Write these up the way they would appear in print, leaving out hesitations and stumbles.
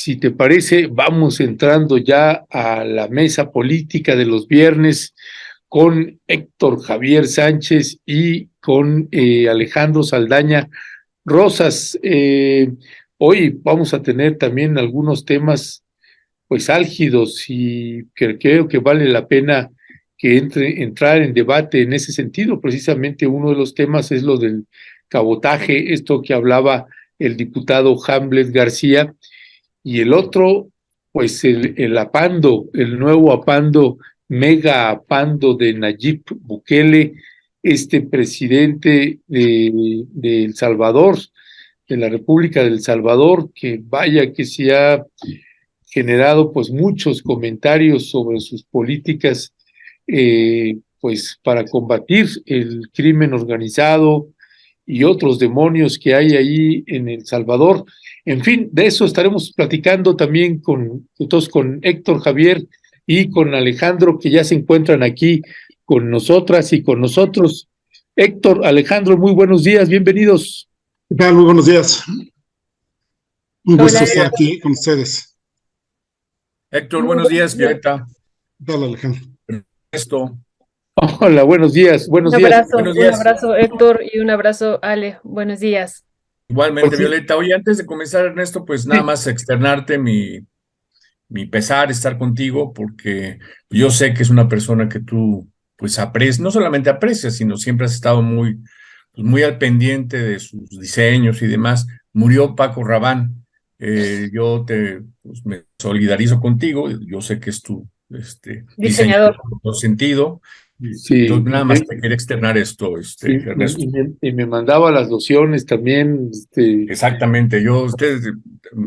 si te parece, vamos entrando ya a la mesa política de los viernes con Héctor Javier Sánchez y con Alejandro Saldaña Rosas. Hoy vamos a tener también algunos temas pues álgidos y que creo que vale la pena que entrar en debate en ese sentido. Precisamente uno de los temas es lo del cabotaje, esto que hablaba el diputado Hamlet García, y el otro, pues el apando, el nuevo apando, mega apando de Nayib Bukele, este presidente de El Salvador, de la República del Salvador, que vaya que se ha generado pues muchos comentarios sobre sus políticas pues para combatir el crimen organizado y otros demonios que hay ahí en El Salvador. En fin, de eso estaremos platicando también con Héctor Javier y con Alejandro, que ya se encuentran aquí con nosotras y con nosotros. Héctor, Alejandro, muy buenos días, bienvenidos. ¿Qué tal? Muy buenos días. Un gusto estar aquí con ustedes. Héctor, buenos días, Violeta. ¿Qué tal, Alejandro? Hola, buenos días, buenos días. Un abrazo, Héctor, y un abrazo, Ale. Buenos días. Igualmente, Pues sí. Violeta. Oye, antes de comenzar, Ernesto, pues nada más externarte mi pesar estar contigo, porque yo sé que es una persona que tú, pues, aprecias, no solamente aprecias, sino siempre has estado muy al pendiente de sus diseños y demás. Murió Paco Rabanne. Yo me solidarizo contigo. Yo sé que es tu Diseñador. en todo sentido. Sí, Entonces, nada más te quería externar esto, Ernesto. y me mandaba las lociones también. Exactamente, ustedes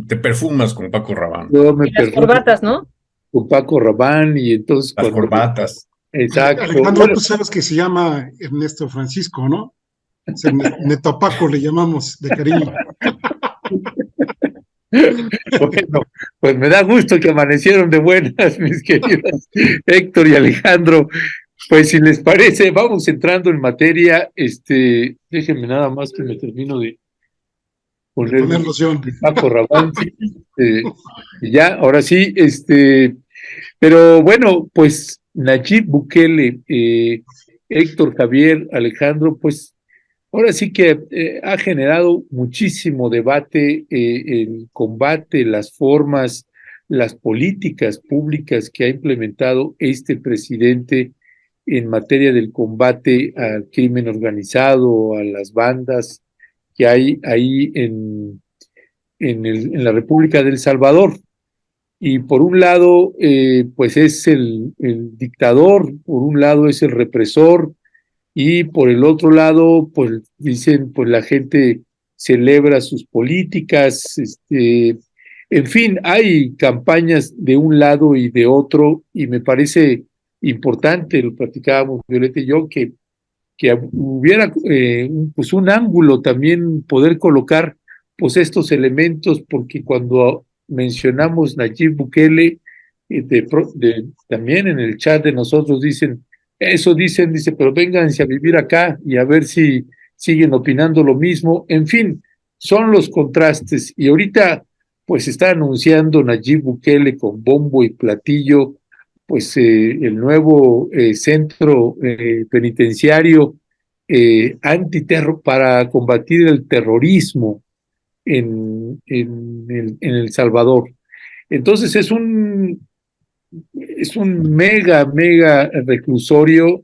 te perfumas con Paco Rabanne. Yo me Y las corbatas, ¿no? con Paco Rabanne, y entonces Las corbatas. Exacto. Alejandro, Bueno, tú sabes que se llama Ernesto Francisco, ¿no? O sea, Neto Paco le llamamos de cariño. bueno, pues me da gusto que amanecieron de buenas, mis queridos Héctor y Alejandro. Pues si les parece, vamos entrando en materia. Déjenme nada más que me termino de poner loción. Paco Rabanne, y ya, ahora sí, pero bueno, pues Nayib Bukele, Héctor Javier, Alejandro, pues ahora sí que ha generado muchísimo debate, el combate, las formas, las políticas públicas que ha implementado este presidente en materia del combate al crimen organizado, a las bandas que hay ahí en la República del Salvador. Y por un lado, pues es el dictador, por un lado es el represor, y por el otro lado, pues dicen, pues la gente celebra sus políticas, en fin, hay campañas de un lado y de otro, y me parece importante, lo platicábamos Violeta y yo, que hubiera pues un ángulo también, poder colocar pues estos elementos, porque cuando mencionamos Nayib Bukele, también en el chat de nosotros dice, pero vénganse a vivir acá y a ver si siguen opinando lo mismo. En fin, son los contrastes, y ahorita pues está anunciando Nayib Bukele con bombo y platillo pues el nuevo centro penitenciario antiterror para combatir el terrorismo en El Salvador. Entonces es un mega reclusorio,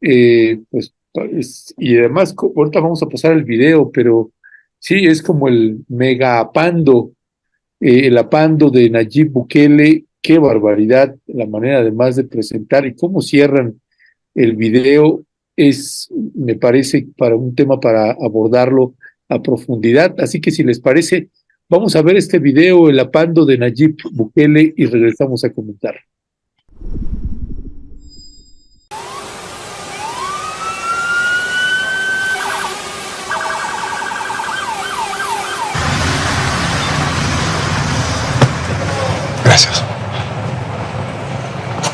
y además ahorita vamos a pasar el video, pero sí, es como el mega apando, el apando de Nayib Bukele. Qué barbaridad la manera además de presentar y cómo cierran el video. Me parece, para un tema para abordarlo a profundidad. Así que si les parece, vamos a ver este video, el apando de Nayib Bukele, y regresamos a comentar. Gracias.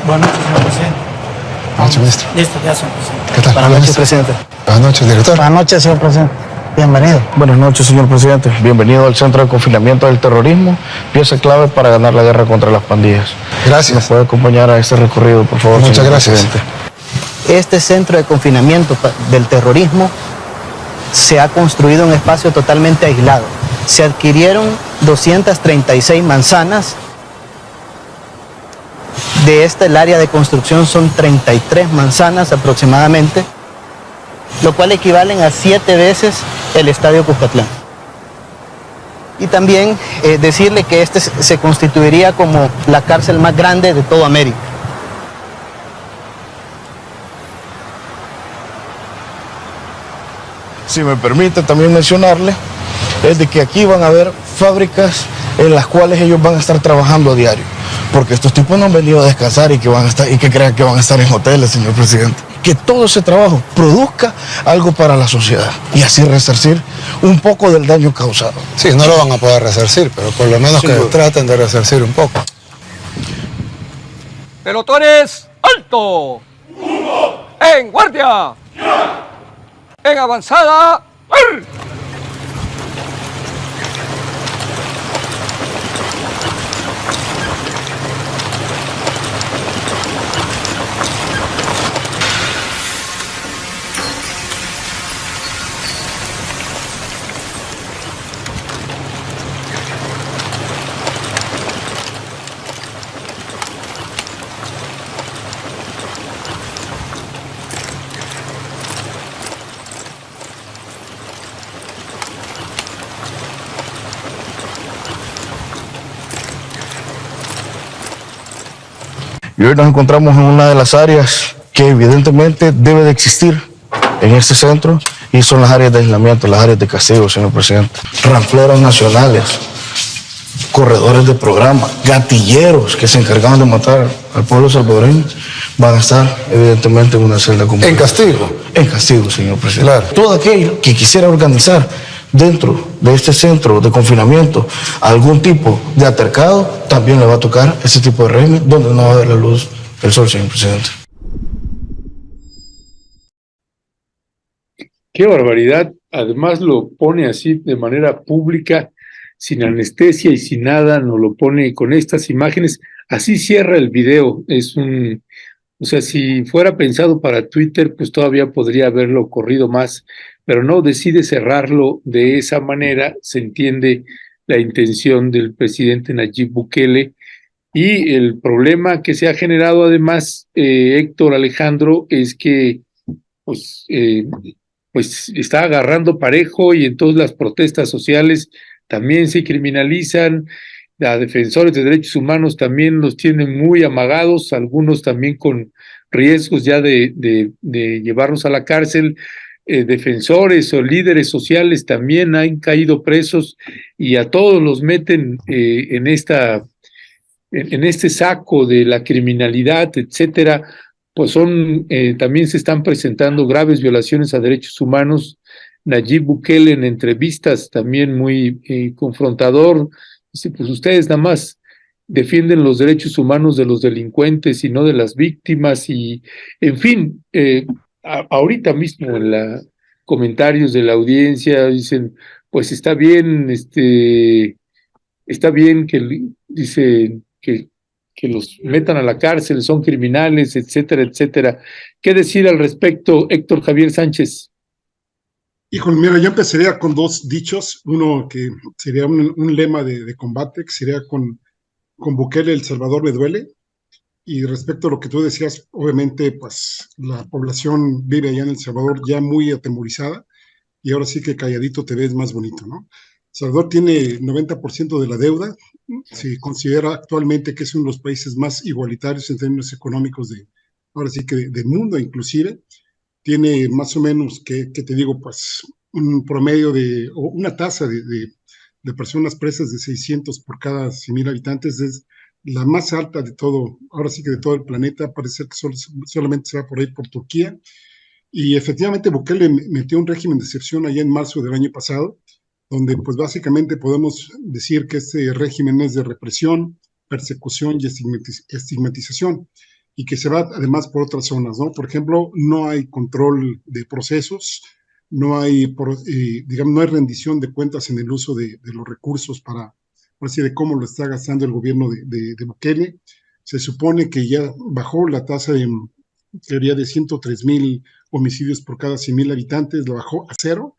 Buenas noches, señor presidente. Buenas noches, ministro. Listo, ya, señor presidente. ¿Qué tal? Buenas noches, presidente. Buenas noches, director. Buenas noches, señor presidente. Bienvenido. Buenas noches, señor presidente. Bienvenido al Centro de Confinamiento del Terrorismo, pieza clave para ganar la guerra contra las pandillas. Gracias. ¿Nos puede acompañar a este recorrido, por favor, Muchas señor gracias. presidente? Este centro de confinamiento del terrorismo se ha construido en un espacio totalmente aislado. Se adquirieron 236 manzanas. De esta, el área de construcción son 33 manzanas aproximadamente, lo cual equivalen a 7 veces el Estadio Cuscatlán. Y también decirle que este se constituiría como la cárcel más grande de toda América. Si me permite también mencionarle, es de que aquí van a haber fábricas en las cuales ellos van a estar trabajando a diario. Porque estos tipos no han venido a descansar y que crean que van a estar en hoteles, señor presidente. Que todo ese trabajo produzca algo para la sociedad y así resarcir un poco del daño causado. Sí, no lo van a poder resarcir, pero por lo menos que traten de resarcir un poco. Pelotones, alto. En guardia. En avanzada. Y hoy nos encontramos en una de las áreas que evidentemente debe de existir en este centro, y son las áreas de aislamiento, las áreas de castigo, señor presidente. Ranfleras nacionales, corredores de programa, gatilleros que se encargaban de matar al pueblo salvadoreño, van a estar evidentemente en una celda común. ¿En castigo? En castigo, señor presidente. Claro. Todo aquel que quisiera organizar dentro de este centro de confinamiento algún tipo de altercado, también le va a tocar ese tipo de régimen donde no va a ver la luz del sol, señor presidente. Qué barbaridad. Además lo pone así de manera pública, sin anestesia y sin nada, nos lo pone con estas imágenes. Así cierra el video. O sea, si fuera pensado para Twitter, pues todavía podría haberlo corrido más, pero no, decide cerrarlo de esa manera. Se entiende la intención del presidente Nayib Bukele, y el problema que se ha generado además, Héctor Alejandro, es que pues está agarrando parejo, y entonces las protestas sociales también se criminalizan. A defensores de derechos humanos también los tienen muy amagados, algunos también con riesgos ya de llevarlos a la cárcel. Defensores o líderes sociales también han caído presos, y a todos los meten en este saco de la criminalidad, etcétera. Pues también se están presentando graves violaciones a derechos humanos. Nayib Bukele, en entrevistas también muy confrontador, dice: pues ustedes nada más defienden los derechos humanos de los delincuentes y no de las víctimas. Y en fin, ahorita mismo en los comentarios de la audiencia dicen: pues está bien que dice que los metan a la cárcel, son criminales, etcétera, etcétera. ¿Qué decir al respecto, Héctor Javier Sánchez? Híjole, mira, yo empezaría con dos dichos. Uno que sería un lema de combate, que sería con Bukele: El Salvador me duele. Y respecto a lo que tú decías, obviamente, pues la población vive allá en El Salvador ya muy atemorizada, y ahora sí que calladito te ves más bonito, ¿no? El Salvador tiene 90% de la deuda. Se considera actualmente que es uno de los países más igualitarios en términos económicos ahora sí que del mundo inclusive. Tiene más o menos, que te digo, pues un promedio o una tasa de personas presas de 600 por cada 100,000 habitantes. Es la más alta de todo, ahora sí que de todo el planeta. Parece que solamente se va por ahí por Turquía. Y efectivamente Bukele metió un régimen de excepción allá en marzo del año pasado, donde pues básicamente podemos decir que este régimen es de represión, persecución y estigmatización, y que se va además por otras zonas, ¿no? Por ejemplo, no hay control de procesos, no hay, digamos, no hay rendición de cuentas en el uso de los recursos para, por así de cómo lo está gastando el gobierno de Bukele. Se supone que ya bajó la tasa de teoría de 103,000 homicidios por cada 100,000 habitantes, la bajó a 0,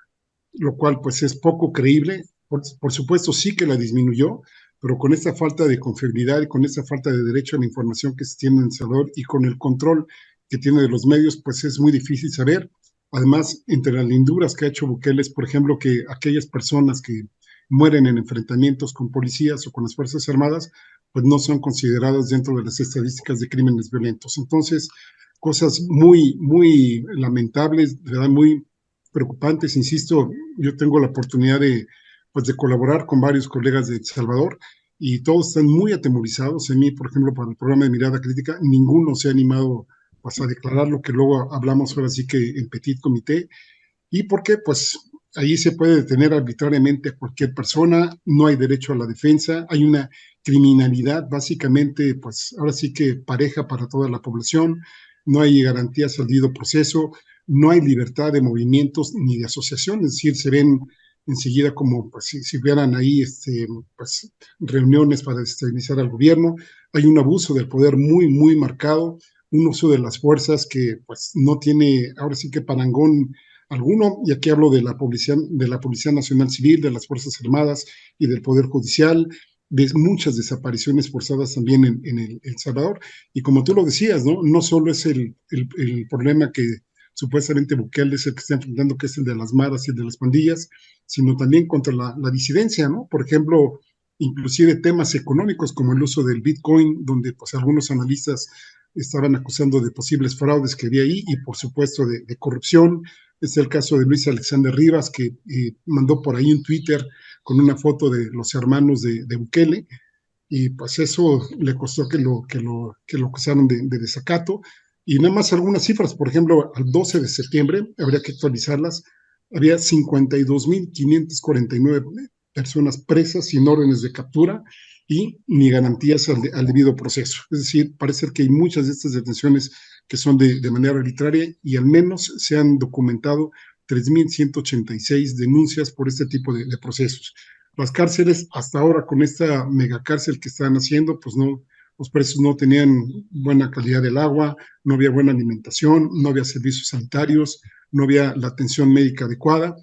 lo cual pues es poco creíble. Por supuesto sí que la disminuyó, pero con esta falta de confiabilidad y con esta falta de derecho a la información que se tiene en El Salvador y con el control que tiene de los medios, pues es muy difícil saber. Además, entre las linduras que ha hecho Bukele es, por ejemplo, que aquellas personas que mueren en enfrentamientos con policías o con las Fuerzas Armadas, pues no son consideradas dentro de las estadísticas de crímenes violentos. Entonces, cosas muy, muy lamentables, de verdad, muy preocupantes. Insisto, yo tengo la oportunidad pues, de colaborar con varios colegas de El Salvador y todos están muy atemorizados. En mí, por ejemplo, para el programa de Mirada Crítica, ninguno se ha animado pues, a declarar lo que luego hablamos ahora sí que en Petit Comité. ¿Y por qué? Pues ahí se puede detener arbitrariamente a cualquier persona, no hay derecho a la defensa, hay una criminalidad básicamente, pues ahora sí que pareja para toda la población, no hay garantías al debido proceso, no hay libertad de movimientos ni de asociación, es decir, se ven enseguida como pues, si hubieran ahí pues, reuniones para desestabilizar al gobierno, hay un abuso del poder muy, muy marcado, un uso de las fuerzas que pues no tiene ahora sí que parangón alguno, y aquí hablo de la Policía Nacional Civil, de las Fuerzas Armadas y del Poder Judicial, de muchas desapariciones forzadas también en El Salvador, y como tú lo decías, no solo es el problema que supuestamente Bukele es el que está enfrentando, que es el de las maras y el de las pandillas, sino también contra la disidencia, ¿no? Por ejemplo, inclusive temas económicos como el uso del Bitcoin, donde pues algunos analistas estaban acusando de posibles fraudes que había ahí y por supuesto de corrupción. Es el caso de Luis Alexander Rivas, que mandó por ahí un Twitter con una foto de los hermanos de Bukele, y pues eso le costó que lo acusaron de desacato. Y nada más algunas cifras, por ejemplo, al 12 de septiembre, habría que actualizarlas, había 52,549 personas presas sin órdenes de captura y ni garantías al debido proceso. Es decir, parece que hay muchas de estas detenciones que son de manera arbitraria y al menos se han documentado 3,186 denuncias por este tipo de procesos. Las cárceles, hasta ahora con esta megacárcel que están haciendo, pues no, los presos no tenían buena calidad del agua, no había buena alimentación, no había servicios sanitarios, no había la atención médica adecuada,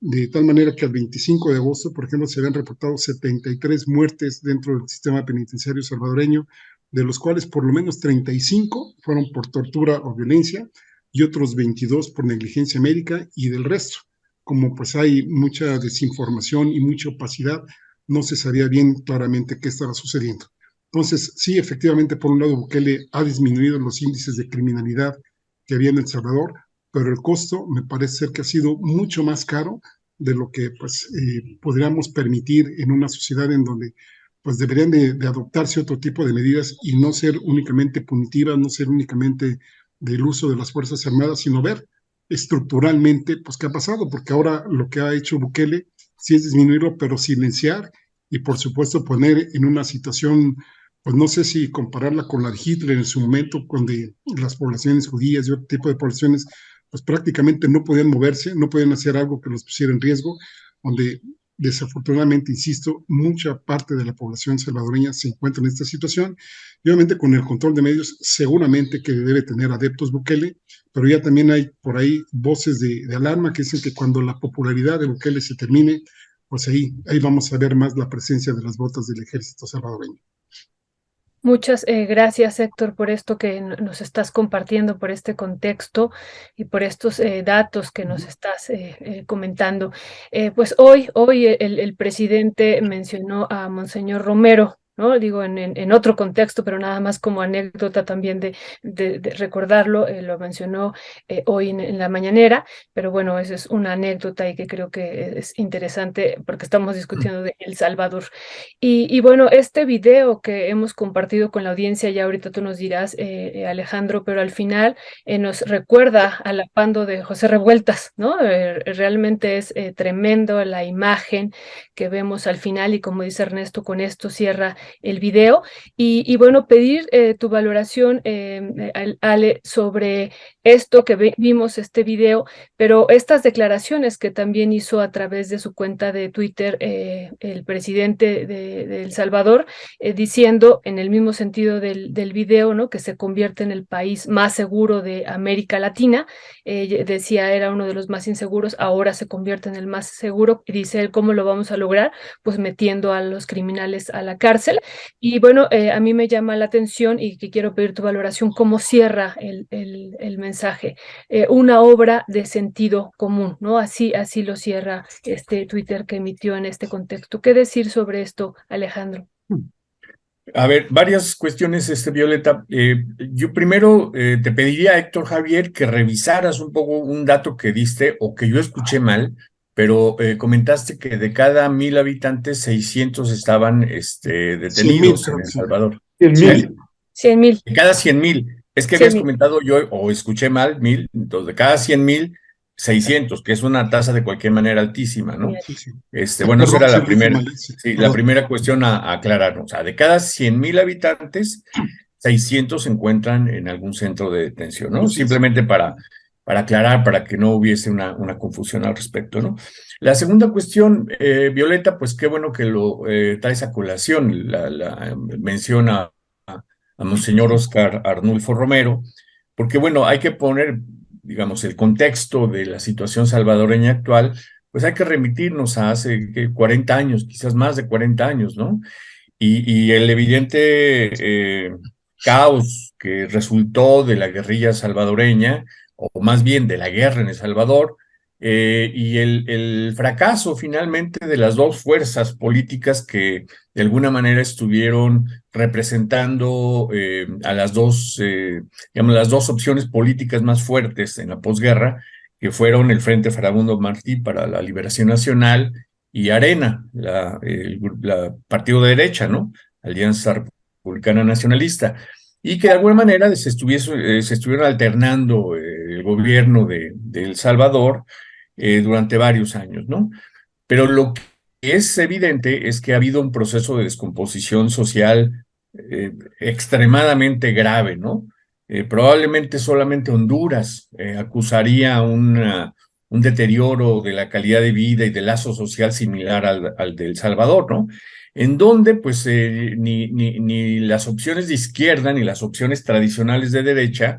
de tal manera que al 25 de agosto, por ejemplo, se habían reportado 73 muertes dentro del sistema penitenciario salvadoreño, de los cuales por lo menos 35 fueron por tortura o violencia y otros 22 por negligencia médica, y del resto, como pues hay mucha desinformación y mucha opacidad, no se sabía bien claramente qué estaba sucediendo. Entonces, sí, efectivamente, por un lado, Bukele ha disminuido los índices de criminalidad que había en El Salvador, pero el costo me parece ser que ha sido mucho más caro de lo que pues, podríamos permitir en una sociedad en donde pues deberían de adoptarse otro tipo de medidas y no ser únicamente punitivas, no ser únicamente del uso de las Fuerzas Armadas, sino ver estructuralmente pues qué ha pasado, porque ahora lo que ha hecho Bukele sí es disminuirlo, pero silenciar y por supuesto poner en una situación, pues no sé si compararla con la de Hitler en su momento, donde las poblaciones judías y otro tipo de poblaciones pues prácticamente no podían moverse, no podían hacer algo que los pusiera en riesgo, donde desafortunadamente, insisto, mucha parte de la población salvadoreña se encuentra en esta situación, y obviamente con el control de medios seguramente que debe tener adeptos Bukele, pero ya también hay por ahí voces de alarma que dicen que cuando la popularidad de Bukele se termine, pues ahí vamos a ver más la presencia de las botas del ejército salvadoreño. Muchas gracias, Héctor, por esto que nos estás compartiendo, por este contexto y por estos datos que nos estás comentando. Pues hoy el presidente mencionó a Monseñor Romero, ¿no? Digo, en otro contexto, pero nada más como anécdota también de recordarlo, lo mencionó hoy en la mañanera, pero bueno, esa es una anécdota y que creo que es interesante porque estamos discutiendo de El Salvador. Y bueno, este video que hemos compartido con la audiencia, ya ahorita tú nos dirás, Alejandro, pero al final nos recuerda a la Pando de José Revueltas, ¿no? Realmente es tremendo la imagen que vemos al final y como dice Ernesto, con esto cierra el video. Y bueno, pedir tu valoración, Ale, sobre esto que vimos, este video, pero estas declaraciones que también hizo a través de su cuenta de Twitter el presidente de El Salvador, diciendo en el mismo sentido del video, ¿no?, que se convierte en el país más seguro de América Latina. Decía era uno de los más inseguros, ahora se convierte en el más seguro, y dice él, ¿cómo lo vamos a lograr? Pues metiendo a los criminales a la cárcel. Y bueno, a mí me llama la atención y que quiero pedir tu valoración, cómo cierra el mensaje. Una obra de sentido común, ¿no? Así lo cierra este Twitter que emitió en este contexto. ¿Qué decir sobre esto, Alejandro? A ver, varias cuestiones, Violeta. Yo primero te pediría, Héctor Javier, que revisaras un poco un dato que diste o que yo escuché mal, pero comentaste que de cada 1,000 habitantes, 600 estaban detenidos en El Salvador. 100,000. 100,000. De cada 100,000. Es que habías comentado yo, o escuché mal, 1,000, entonces de cada 100,000, 600, que es una tasa de cualquier manera altísima, ¿no? Bueno, esa era la primera, la primera cuestión a aclarar. O sea, de cada 100,000 habitantes, 600 se encuentran en algún centro de detención, ¿no? Simplemente para aclarar, para que no hubiese una confusión al respecto, ¿no? La segunda cuestión, Violeta, pues qué bueno que lo traes a colación, la menciona a Monseñor Óscar Arnulfo Romero, porque bueno, hay que poner, digamos, el contexto de la situación salvadoreña actual, pues hay que remitirnos a hace 40 años, quizás más de 40 años, ¿no? Y el evidente caos que resultó de la guerrilla salvadoreña, o más bien de la guerra en El Salvador, y el fracaso finalmente de las dos fuerzas políticas que de alguna manera estuvieron representando a las dos, digamos, las dos opciones políticas más fuertes en la posguerra, que fueron el Frente Farabundo Martí para la Liberación Nacional y Arena, la partido de derecha, ¿no? Alianza Republicana Nacionalista, y que de alguna manera se estuvieron alternando el gobierno de El Salvador durante varios años, ¿no? Pero lo que es evidente es que ha habido un proceso de descomposición social extremadamente grave, ¿no? Probablemente solamente Honduras acusaría un deterioro de la calidad de vida y del lazo social similar al de El Salvador, ¿no? En donde pues ni las opciones de izquierda ni las opciones tradicionales de derecha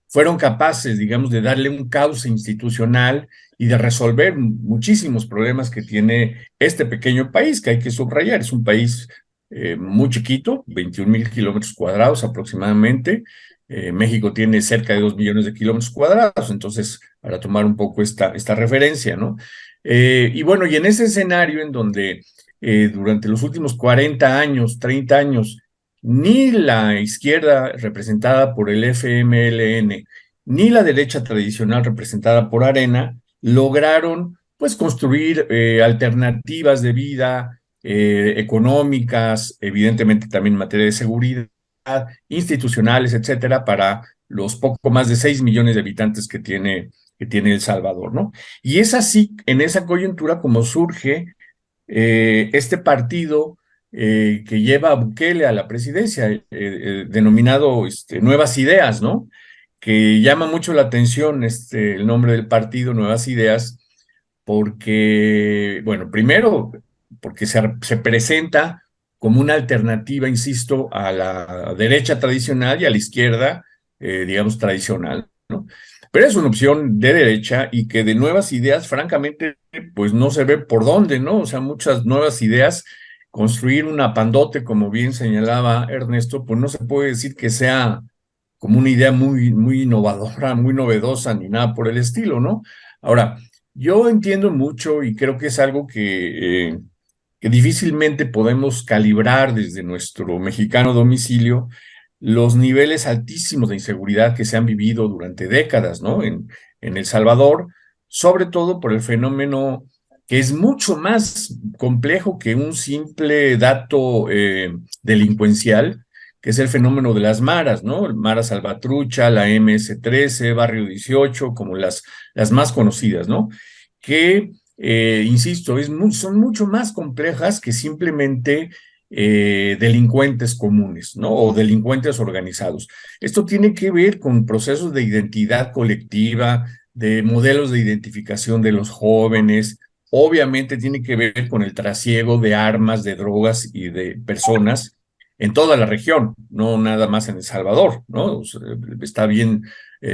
fueron capaces, digamos, de darle un cauce institucional y de resolver muchísimos problemas que tiene este pequeño país, que hay que subrayar. Es un país muy chiquito, 21,000 kilómetros cuadrados aproximadamente. México tiene cerca de 2 millones de kilómetros cuadrados, entonces, para tomar un poco esta referencia, ¿no? Y bueno, y en ese escenario en donde durante los últimos 40 años, 30 años, ni la izquierda representada por el FMLN, ni la derecha tradicional representada por Arena, lograron pues construir alternativas de vida económicas, evidentemente también en materia de seguridad, institucionales, etcétera, para los poco más de 6 millones de habitantes que tiene El Salvador, ¿no? Y es así, en esa coyuntura, como surge este partido que lleva a Bukele a la presidencia, denominado Nuevas Ideas, ¿no? Que llama mucho la atención el nombre del partido, Nuevas Ideas, porque, bueno, primero, porque se presenta como una alternativa, insisto, a la derecha tradicional y a la izquierda, digamos, tradicional, ¿no? Pero es una opción de derecha y que de Nuevas Ideas, francamente, pues no se ve por dónde, ¿no? O sea, muchas nuevas ideas, construir una pandote, como bien señalaba Ernesto, pues no se puede decir que sea como una idea muy, muy innovadora, muy novedosa, ni nada por el estilo, ¿no? Ahora, yo entiendo mucho y creo que es algo que difícilmente podemos calibrar desde nuestro mexicano domicilio, los niveles altísimos de inseguridad que se han vivido durante décadas, ¿no? En El Salvador, sobre todo por el fenómeno que es mucho más complejo que un simple dato delincuencial, que es el fenómeno de las maras, ¿no? Mara Salvatrucha, la MS-13, Barrio 18, como las más conocidas, ¿no? Que, insisto, son mucho más complejas que simplemente delincuentes comunes, ¿no? O delincuentes organizados. Esto tiene que ver con procesos de identidad colectiva, de modelos de identificación de los jóvenes. Obviamente tiene que ver con el trasiego de armas, de drogas y de personas en toda la región, no nada más en El Salvador, ¿no? O sea, está bien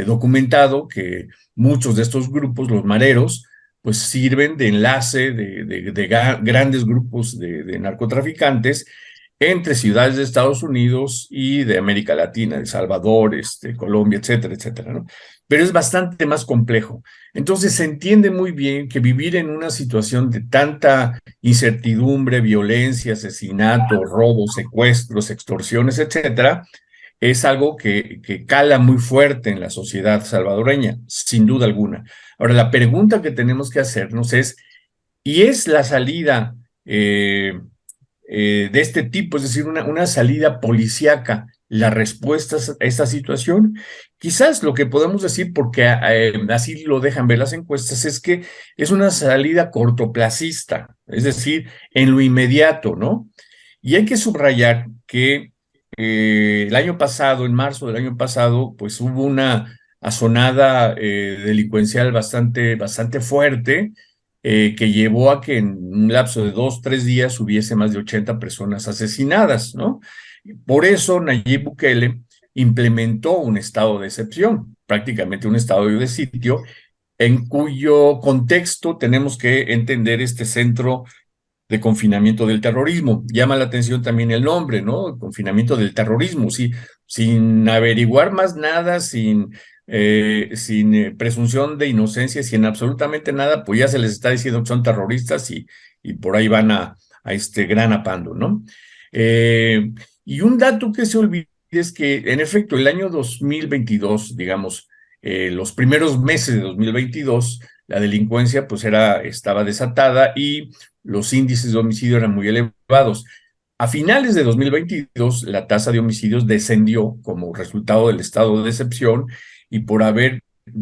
documentado que muchos de estos grupos, los mareros, pues sirven de enlace de grandes grupos de narcotraficantes entre ciudades de Estados Unidos y de América Latina, El Salvador, Colombia, etcétera, etcétera, ¿no? Pero es bastante más complejo. Entonces se entiende muy bien que vivir en una situación de tanta incertidumbre, violencia, asesinato, robos, secuestros, extorsiones, etcétera, es algo que cala muy fuerte en la sociedad salvadoreña, sin duda alguna. Ahora, la pregunta que tenemos que hacernos es, ¿y es la salida de este tipo, es decir, una salida policíaca, la respuesta a esta situación? Quizás lo que podemos decir, porque así lo dejan ver las encuestas, es que es una salida cortoplacista, es decir, en lo inmediato, ¿no? Y hay que subrayar que el año pasado, en marzo del año pasado, pues hubo una asonada delincuencial bastante fuerte, que llevó a que en un lapso de 2-3 días hubiese más de 80 personas asesinadas, ¿no? Por eso Nayib Bukele implementó un estado de excepción, prácticamente un estado de sitio, en cuyo contexto tenemos que entender este centro de confinamiento del terrorismo. Llama la atención también el nombre, ¿no? Confinamiento del terrorismo, sí, sin averiguar más nada, sin presunción de inocencia, sin absolutamente nada, pues ya se les está diciendo que son terroristas y por ahí van a granapando, ¿no? Y un dato que se olvida es que, en efecto, el año 2022, digamos, los primeros meses de 2022, la delincuencia pues estaba desatada y los índices de homicidio eran muy elevados. A finales de 2022, la tasa de homicidios descendió como resultado del estado de excepción y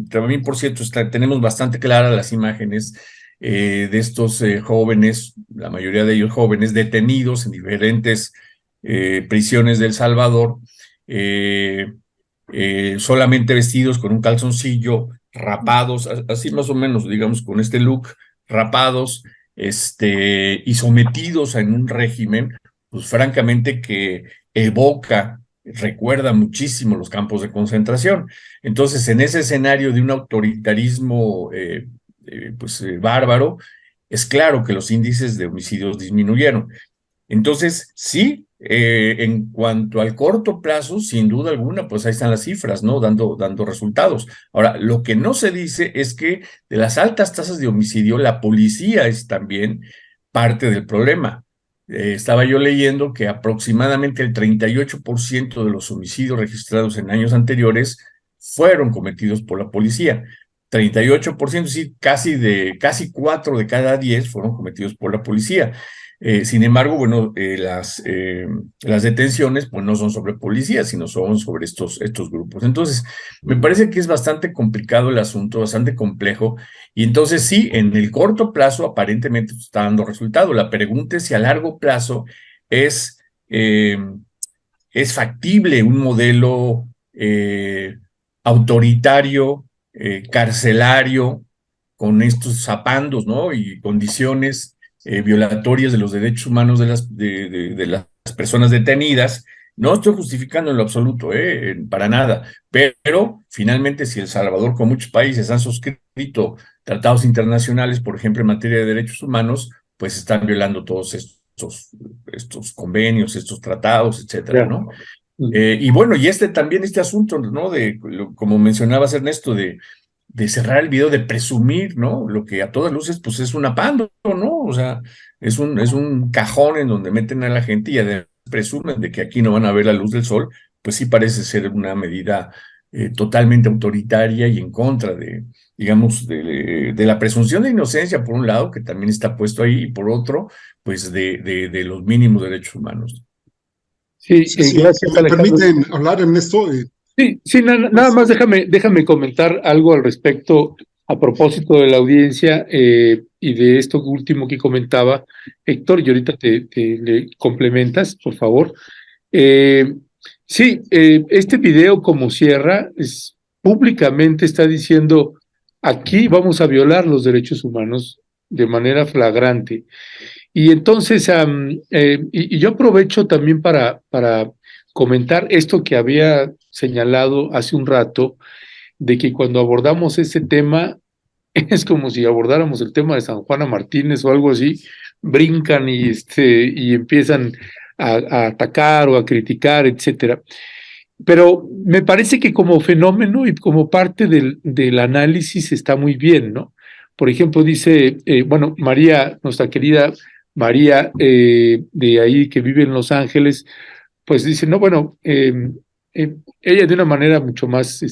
también por cierto, tenemos bastante claras las imágenes de estos jóvenes, la mayoría de ellos jóvenes, detenidos en diferentes prisiones de El Salvador, solamente vestidos con un calzoncillo, rapados, así más o menos, digamos, con este look, rapados, y sometidos en un régimen, pues francamente que recuerda muchísimo los campos de concentración. Entonces, en ese escenario de un autoritarismo bárbaro, es claro que los índices de homicidios disminuyeron. Entonces, sí, en cuanto al corto plazo, sin duda alguna, pues ahí están las cifras, ¿no? Dando resultados. Ahora, lo que no se dice es que de las altas tasas de homicidio, la policía es también parte del problema. Estaba yo leyendo que aproximadamente el 38% de los homicidios registrados en años anteriores fueron cometidos por la policía. 38%, sí, casi 4 de cada 10 fueron cometidos por la policía. Sin embargo, bueno, las detenciones pues no son sobre policías, sino son sobre estos grupos. Entonces, me parece que es bastante complicado el asunto, bastante complejo, y entonces sí, en el corto plazo aparentemente está dando resultado. La pregunta es si a largo plazo es factible un modelo autoritario, carcelario, con estos zapandos, ¿no? Y condiciones violatorias de los derechos humanos de las personas detenidas. No estoy justificando en lo absoluto, para nada, pero finalmente si El Salvador, con muchos países, han suscrito tratados internacionales, por ejemplo, en materia de derechos humanos, pues están violando todos estos convenios, estos tratados, etcétera, ¿no? Y bueno, y también este asunto, ¿no? Como mencionabas, Ernesto, de cerrar el video, de presumir, ¿no? Lo que a todas luces, pues es un apando, ¿no? O sea, es un cajón en donde meten a la gente y además presumen de que aquí no van a ver la luz del sol, pues sí parece ser una medida totalmente autoritaria y en contra digamos, de la presunción de inocencia, por un lado, que también está puesto ahí, y por otro, pues de los mínimos derechos humanos. Sí, gracias. ¿Me permiten hablar, Ernesto? Sí, nada más déjame comentar algo al respecto a propósito de la audiencia. y de esto último que comentaba Héctor, y ahorita le complementas, por favor. Sí, este video como cierra, públicamente está diciendo, aquí vamos a violar los derechos humanos de manera flagrante. Y entonces, y yo aprovecho también para comentar esto que había señalado hace un rato, de que cuando abordamos ese tema, es como si abordáramos el tema de San Juana Martínez o algo así, brincan y empiezan a atacar o a criticar, etcétera. Pero me parece que como fenómeno y como parte del análisis está muy bien, ¿no? Por ejemplo, dice, bueno, María, nuestra querida María, de ahí que vive en Los Ángeles, pues dice, no, bueno, ella de una manera mucho más,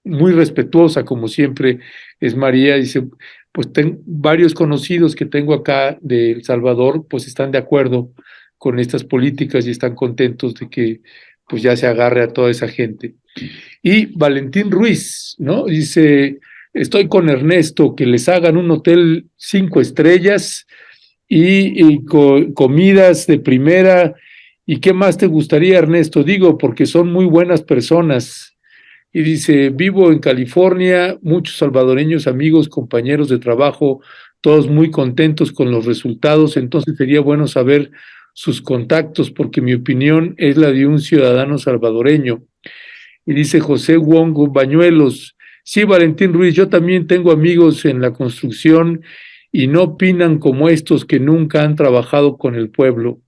muy respetuosa, como siempre es María, dice, pues varios conocidos que tengo acá de El Salvador, pues están de acuerdo con estas políticas y están contentos de que pues ya se agarre a toda esa gente. Y Valentín Ruiz, ¿no? Dice, estoy con Ernesto, que les hagan un hotel 5 estrellas y comidas de primera. ¿Y qué más te gustaría, Ernesto? Digo, porque son muy buenas personas. Y dice, vivo en California, muchos salvadoreños, amigos, compañeros de trabajo, todos muy contentos con los resultados, entonces sería bueno saber sus contactos, porque mi opinión es la de un ciudadano salvadoreño. Y dice José Wongo Bañuelos, sí, Valentín Ruiz, yo también tengo amigos en la construcción y no opinan como estos que nunca han trabajado con el pueblo.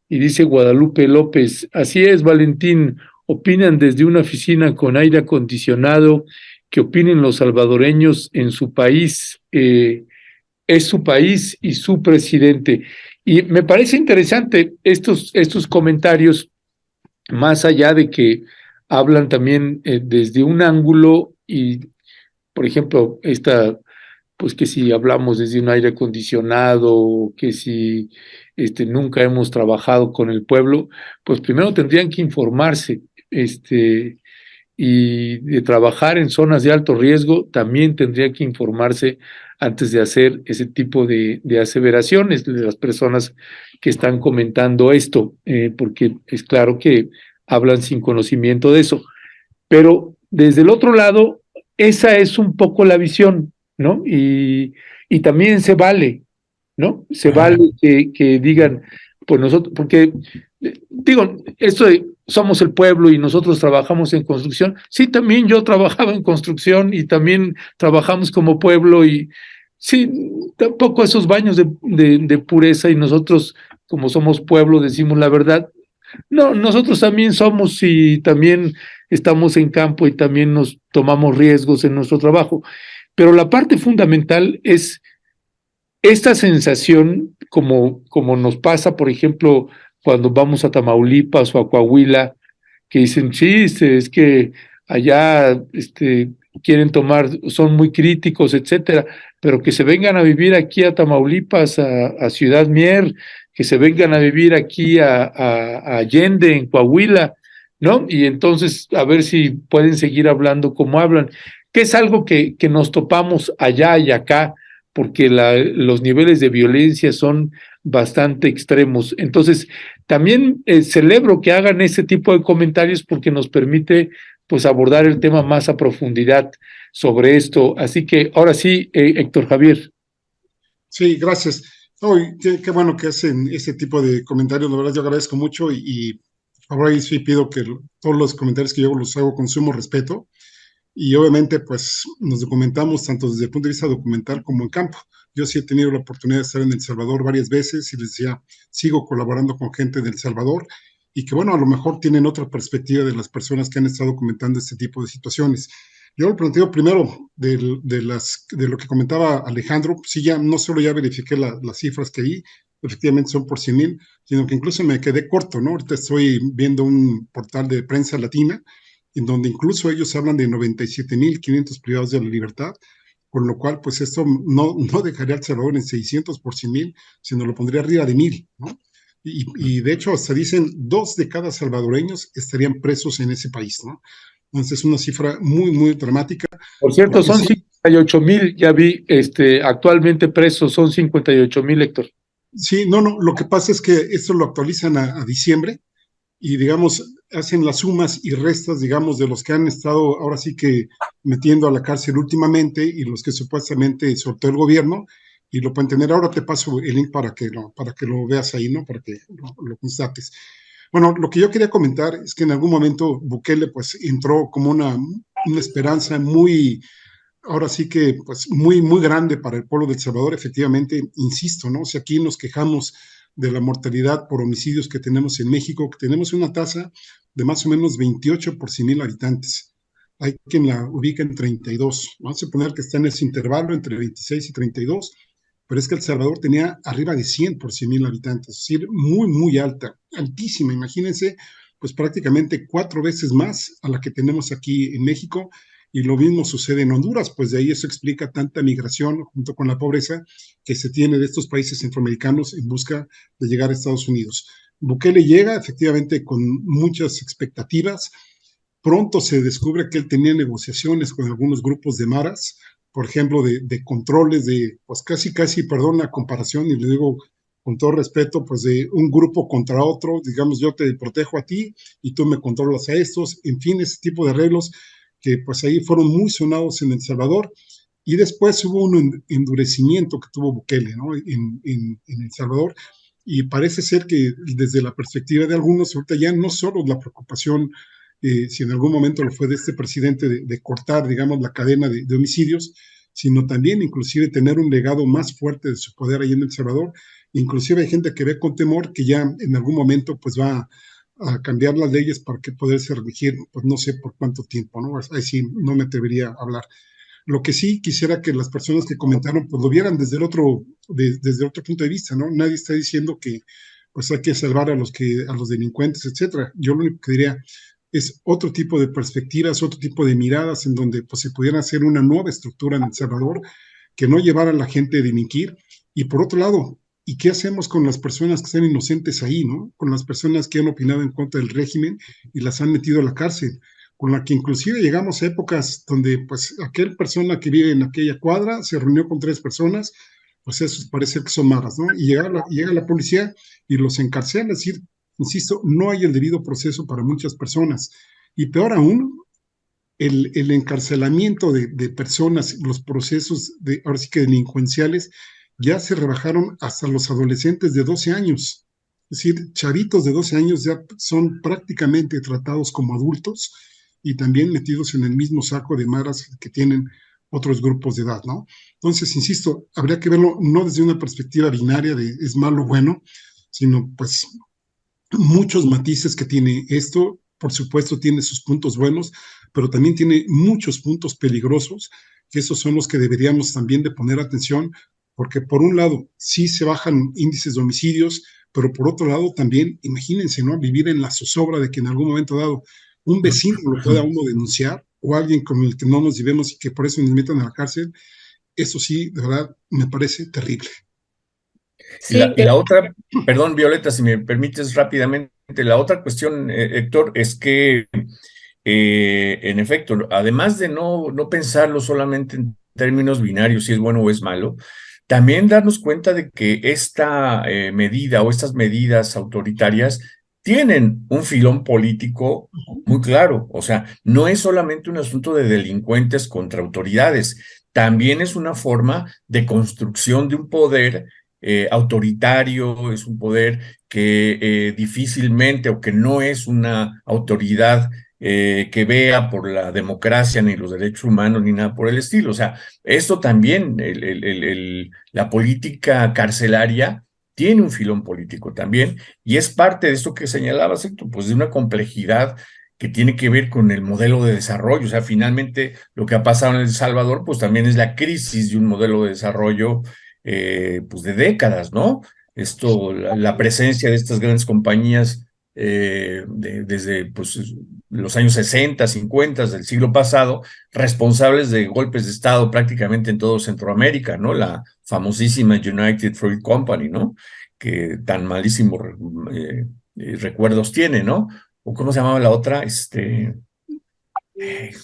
Y dice Guadalupe López, así es, Valentín, opinan desde una oficina con aire acondicionado, que opinen los salvadoreños en su país, es su país y su presidente. Y me parece interesante estos comentarios, más allá de que hablan también desde un ángulo y, por ejemplo, pues que si hablamos desde un aire acondicionado, que si nunca hemos trabajado con el pueblo, pues primero tendrían que informarse, y de trabajar en zonas de alto riesgo, también tendría que informarse antes de hacer ese tipo de aseveraciones de las personas que están comentando esto, porque es claro que hablan sin conocimiento de eso. Pero desde el otro lado, esa es un poco la visión, ¿no? Y también se vale, ¿no? Se vale que digan, pues nosotros, porque digo, esto de somos el pueblo y nosotros trabajamos en construcción, sí, también yo trabajaba en construcción y también trabajamos como pueblo y sí, tampoco esos baños de pureza y nosotros, como somos pueblo, decimos la verdad. No, nosotros también somos y también estamos en campo y también nos tomamos riesgos en nuestro trabajo. Pero la parte fundamental es esta sensación, como nos pasa, por ejemplo, cuando vamos a Tamaulipas o a Coahuila, que dicen, sí, es que allá quieren tomar, son muy críticos, etcétera, pero que se vengan a vivir aquí a Tamaulipas, a Ciudad Mier, que se vengan a vivir aquí a Allende, en Coahuila, ¿no? Y entonces a ver si pueden seguir hablando como hablan, que es algo que nos topamos allá y acá, porque los niveles de violencia son bastante extremos. Entonces, también celebro que hagan ese tipo de comentarios porque nos permite pues abordar el tema más a profundidad sobre esto. Así que ahora sí, Héctor Javier. Sí, gracias. Qué bueno que hacen ese tipo de comentarios, la verdad yo agradezco mucho y por favor ahí sí pido que todos los comentarios que yo los hago con sumo respeto. Y obviamente, pues nos documentamos tanto desde el punto de vista documental como en campo. Yo sí he tenido la oportunidad de estar en El Salvador varias veces y les decía, sigo colaborando con gente de El Salvador y que, bueno, a lo mejor tienen otra perspectiva de las personas que han estado comentando este tipo de situaciones. Yo lo planteo primero de lo que comentaba Alejandro, sí, ya no solo ya verifiqué las cifras que ahí, efectivamente son por 100,000, sino que incluso me quedé corto, ¿no? Ahorita estoy viendo un portal de prensa latina en donde incluso ellos hablan de 97,500 privados de la libertad, con lo cual, pues esto no dejaría a El Salvador en 600 por 100,000, sino lo pondría arriba de 1,000, ¿no? Y de hecho, hasta dicen 2 de cada salvadoreños estarían presos en ese país, ¿no? Entonces es una cifra muy, muy dramática. Por cierto, son sí, 58,000, ya vi, actualmente presos son 58,000, Héctor. Sí, no, lo que pasa es que esto lo actualizan a diciembre y, digamos, hacen las sumas y restas, digamos, de los que han estado ahora sí que metiendo a la cárcel últimamente y los que supuestamente soltó el gobierno, y lo pueden tener. Ahora te paso el link para que lo veas ahí, ¿no? Para que lo constates. Bueno, lo que yo quería comentar es que en algún momento Bukele pues entró como una esperanza muy, ahora sí que pues muy, muy grande para el pueblo de El Salvador. Efectivamente, insisto, ¿no? O sea, aquí nos quejamos de la mortalidad por homicidios que tenemos en México, que tenemos una tasa de más o menos 28 por 100,000 habitantes. Hay quien la ubica en 32. Vamos a suponer que está en ese intervalo entre 26 y 32, pero es que El Salvador tenía arriba de 100 por 100,000 habitantes, es decir, muy, muy alta, altísima. Imagínense, pues prácticamente 4 veces más a la que tenemos aquí en México, y lo mismo sucede en Honduras, pues de ahí eso explica tanta migración junto con la pobreza que se tiene de estos países centroamericanos en busca de llegar a Estados Unidos. Bukele llega efectivamente con muchas expectativas. Pronto se descubre que él tenía negociaciones con algunos grupos de maras, por ejemplo, de controles, pues casi, perdón la comparación, y le digo con todo respeto, pues de un grupo contra otro, digamos, yo te protejo a ti y tú me controlas a estos, en fin, ese tipo de arreglos que pues ahí fueron muy sonados en El Salvador. Y después hubo un endurecimiento que tuvo Bukele, ¿no? en El Salvador, y parece ser que desde la perspectiva de algunos, ahorita ya no solo la preocupación, si en algún momento lo fue de este presidente, de cortar, digamos, la cadena de homicidios, sino también inclusive tener un legado más fuerte de su poder ahí en El Salvador. Inclusive hay gente que ve con temor que ya en algún momento pues va a cambiar las leyes para que poderse regir, pues no sé por cuánto tiempo, ¿no? Ahí sí no me atrevería a hablar. Lo que sí quisiera que las personas que comentaron pues lo vieran desde desde otro punto de vista, ¿no? Nadie está diciendo que pues hay que salvar a los delincuentes, etcétera. Yo lo único que diría es otro tipo de perspectivas, otro tipo de miradas en donde pues se pudiera hacer una nueva estructura en El Salvador que no llevara a la gente a delinquir. Y por otro lado, ¿y qué hacemos con las personas que están inocentes ahí, ¿no? Con las personas que han opinado en contra del régimen y las han metido a la cárcel, con la que inclusive llegamos a épocas donde pues aquella persona que vive en aquella cuadra se reunió con 3 personas, pues eso parece que son maras, ¿no? Y llega la policía y los encarcela. Es decir, insisto, no hay el debido proceso para muchas personas. Y peor aún, el encarcelamiento de personas, los procesos ahora sí que delincuenciales, ya se rebajaron hasta los adolescentes de 12 años. Es decir, chavitos de 12 años ya son prácticamente tratados como adultos y también metidos en el mismo saco de maras que tienen otros grupos de edad, ¿no? Entonces, insisto, habría que verlo no desde una perspectiva binaria de es malo o bueno, sino pues muchos matices que tiene esto. Por supuesto, tiene sus puntos buenos, pero también tiene muchos puntos peligrosos, que esos son los que deberíamos también de poner atención, porque por un lado sí se bajan índices de homicidios, pero por otro lado también, imagínense, ¿no? Vivir en la zozobra de que en algún momento dado un vecino lo pueda uno denunciar, o alguien con el que no nos llevemos y que por eso nos metan a la cárcel. Eso sí, de verdad, me parece terrible. Sí, Y la otra, perdón, Violeta, si me permites rápidamente, la otra cuestión, Héctor, es que, en efecto, además de no pensarlo solamente en términos binarios, si es bueno o es malo, también darnos cuenta de que esta medida o estas medidas autoritarias tienen un filón político muy claro. O sea, no es solamente un asunto de delincuentes contra autoridades, también es una forma de construcción de un poder autoritario, es un poder que difícilmente o que no es una autoridad que vea por la democracia ni los derechos humanos ni nada por el estilo. O sea, esto también, la política carcelaria tiene un filón político también y es parte de esto que señalabas, Héctor, pues de una complejidad que tiene que ver con el modelo de desarrollo. O sea, finalmente lo que ha pasado en El Salvador, pues también es la crisis de un modelo de desarrollo pues de décadas, ¿no? La presencia de estas grandes compañías desde pues, los años 60, 50 del siglo pasado, responsables de golpes de Estado prácticamente en todo Centroamérica, ¿no? La famosísima United Fruit Company, ¿no? Que tan malísimos recuerdos tiene, ¿no? ¿O cómo se llamaba la otra?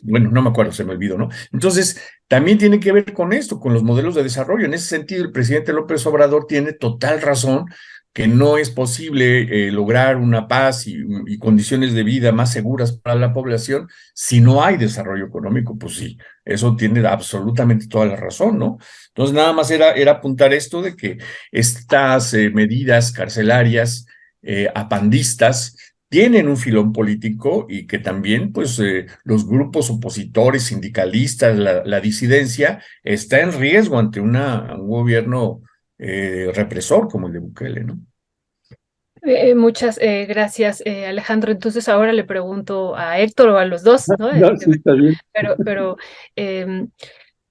Bueno, no me acuerdo, se me olvidó, ¿no? Entonces, también tiene que ver con esto, con los modelos de desarrollo. En ese sentido, el presidente López Obrador tiene total razón que no es posible lograr una paz y condiciones de vida más seguras para la población si no hay desarrollo económico. Pues sí, eso tiene absolutamente toda la razón, ¿no? Entonces, nada más era apuntar esto de que estas medidas carcelarias apandistas tienen un filón político y que también, pues, los grupos opositores, sindicalistas, la disidencia, está en riesgo ante un gobierno represor como el de Bukele, ¿no? Muchas gracias, Alejandro. Entonces ahora le pregunto a Héctor o a los dos, ¿no? No, sí, está bien. Pero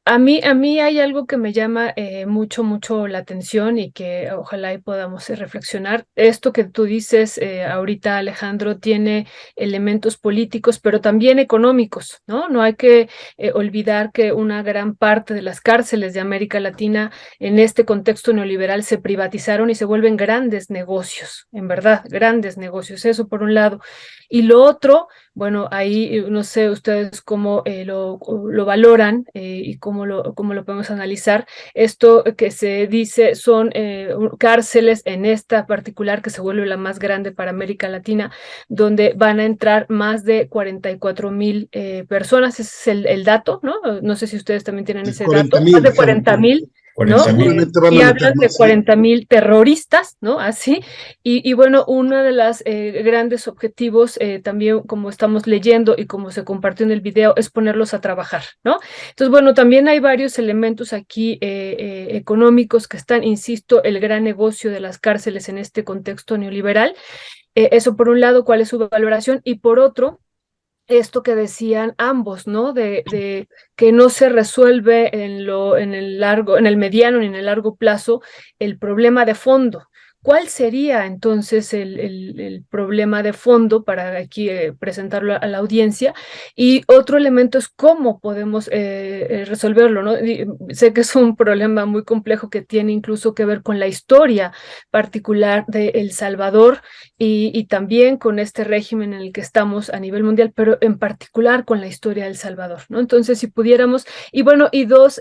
a mí hay algo que me llama mucho la atención y que ojalá y podamos reflexionar. Esto que tú dices ahorita, Alejandro, tiene elementos políticos, pero también económicos, ¿no? No hay que olvidar que una gran parte de las cárceles de América Latina en este contexto neoliberal se privatizaron y se vuelven grandes negocios, en verdad, grandes negocios. Eso por un lado. Y lo otro, bueno, ahí no sé ustedes cómo lo valoran y cómo lo podemos analizar. Esto que se dice son cárceles en esta particular que se vuelve la más grande para América Latina, donde van a entrar más de 44,000 personas. Ese es el dato, ¿no? No sé si ustedes también tienen ese dato. Más de 40,000. ¿No? 40,000. Y hablan de 40,000 terroristas, ¿no? Así. Y bueno, uno de los grandes objetivos, también como estamos leyendo y como se compartió en el video, es ponerlos a trabajar, ¿no? Entonces, bueno, también hay varios elementos aquí económicos que están, insisto, el gran negocio de las cárceles en este contexto neoliberal. Eso por un lado, ¿cuál es su valoración? Y por otro, esto que decían ambos, ¿no? De que no se resuelve en el mediano ni en el largo plazo el problema de fondo. ¿Cuál sería entonces el problema de fondo para aquí presentarlo a la audiencia? Y otro elemento es cómo podemos resolverlo, ¿no? Sé que es un problema muy complejo que tiene incluso que ver con la historia particular de El Salvador y también con este régimen en el que estamos a nivel mundial, pero en particular con la historia de El Salvador, ¿no? Entonces, si pudiéramos, y bueno, y dos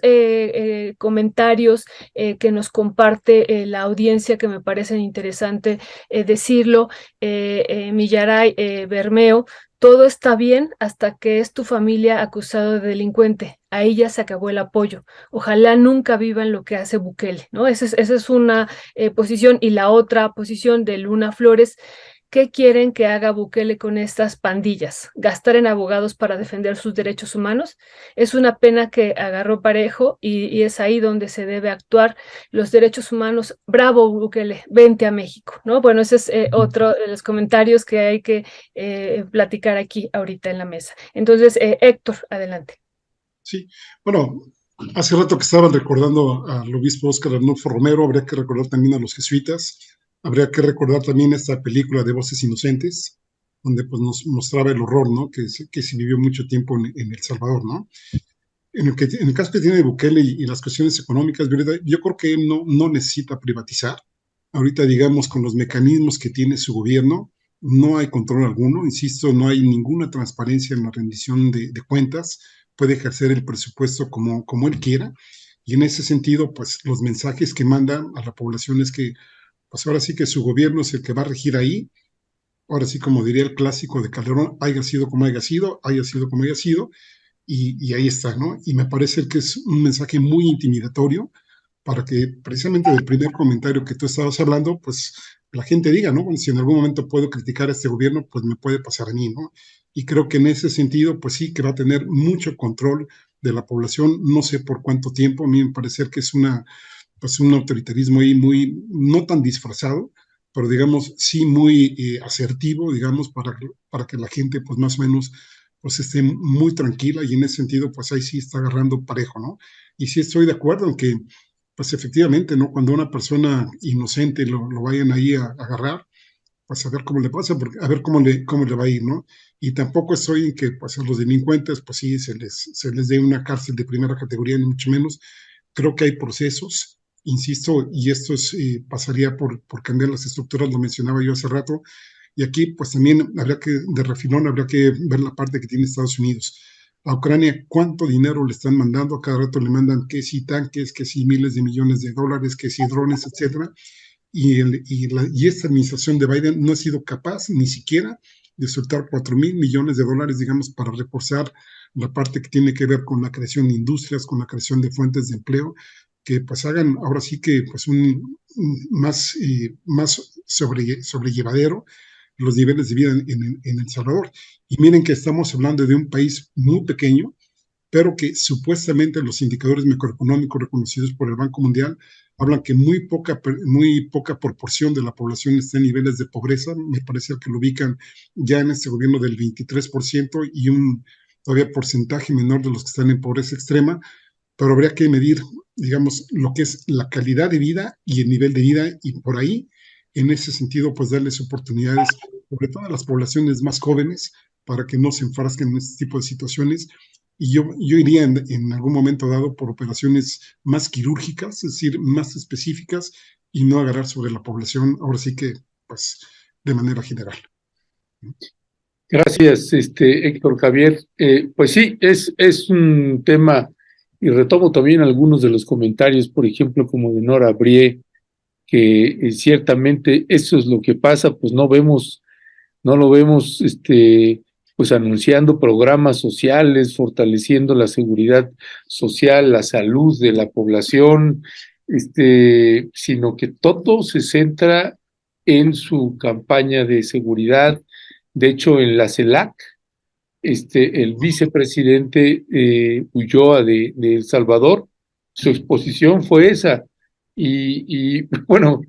comentarios que nos comparte la audiencia que me parecen interesante decirlo, Millaray Bermeo: todo está bien hasta que es tu familia acusado de delincuente. Ahí ya se acabó el apoyo. Ojalá nunca vivan lo que hace Bukele, ¿no? Esa es una posición. Y la otra posición de Luna Flores: ¿qué quieren que haga Bukele con estas pandillas? ¿Gastar en abogados para defender sus derechos humanos? Es una pena que agarró parejo y es ahí donde se debe actuar. Los derechos humanos, bravo Bukele, vente a México, ¿no? Bueno, ese es otro de los comentarios que hay que platicar aquí ahorita en la mesa. Entonces, Héctor, adelante. Sí, bueno, hace rato que estaban recordando al obispo Óscar Arnulfo Romero, habría que recordar también a los jesuitas, habría que recordar también esta película de Voces Inocentes, donde pues nos mostraba el horror, ¿no? Que se vivió mucho tiempo en El Salvador, ¿no? En el caso que tiene Bukele y las cuestiones económicas, yo creo que él no necesita privatizar. Ahorita, digamos, con los mecanismos que tiene su gobierno, no hay control alguno, insisto, no hay ninguna transparencia en la rendición de cuentas, puede ejercer el presupuesto como él quiera, y en ese sentido, pues los mensajes que manda a la población es que, pues ahora sí que su gobierno es el que va a regir ahí, ahora sí como diría el clásico de Calderón: haya sido como haya sido, y ahí está, ¿no? Y me parece que es un mensaje muy intimidatorio para que precisamente del primer comentario que tú estabas hablando, pues la gente diga, ¿no? Bueno, si en algún momento puedo criticar a este gobierno, pues me puede pasar a mí, ¿no? Y creo que en ese sentido, pues sí, que va a tener mucho control de la población, no sé por cuánto tiempo. A mí me parece que es pues un autoritarismo ahí muy, no tan disfrazado, pero digamos, sí muy asertivo, digamos, para que la gente, pues más o menos, pues esté muy tranquila, y en ese sentido, pues ahí sí está agarrando parejo, ¿no? Y sí estoy de acuerdo en que, pues efectivamente, ¿no? Cuando una persona inocente lo vayan ahí a agarrar, pues a ver cómo le pasa, porque, a ver cómo le va a ir, ¿no? Y tampoco estoy en que pues a los delincuentes, pues sí, se les dé una cárcel de primera categoría, ni mucho menos. Creo que hay procesos, insisto, y esto pasaría por cambiar las estructuras, lo mencionaba yo hace rato, Y aquí, pues también de refilón, habría que ver la parte que tiene Estados Unidos. A Ucrania, ¿cuánto dinero le están mandando? A cada rato le mandan que si tanques, que si miles de millones de dólares, que si drones, etcétera. Y esta administración de Biden no ha sido capaz ni siquiera de soltar 4,000 millones de dólares, digamos, para reforzar la parte que tiene que ver con la creación de industrias, con la creación de fuentes de empleo, que pues hagan ahora sí que pues más sobrellevadero los niveles de vida en El Salvador. Y miren que estamos hablando de un país muy pequeño, pero que supuestamente los indicadores macroeconómicos reconocidos por el Banco Mundial hablan que muy poca proporción de la población está en niveles de pobreza. Me parece que lo ubican ya en este gobierno del 23% y un todavía porcentaje menor de los que están en pobreza extrema, pero habría que medir, digamos, lo que es la calidad de vida y el nivel de vida, y por ahí, en ese sentido, pues darles oportunidades, sobre todo a las poblaciones más jóvenes, para que no se enfrasquen en este tipo de situaciones. Y yo iría en algún momento dado por operaciones más quirúrgicas, es decir, más específicas, y no agarrar sobre la población, ahora sí que, pues, de manera general. Gracias, Héctor Javier. Pues sí, es un tema, y retomo también algunos de los comentarios, por ejemplo, como de Nora Brie, que ciertamente eso es lo que pasa, pues no lo vemos, pues anunciando programas sociales, fortaleciendo la seguridad social, la salud de la población, sino que todo se centra en su campaña de seguridad. De hecho, en la CELAC, el vicepresidente Ulloa de El Salvador, su exposición fue esa. Y bueno,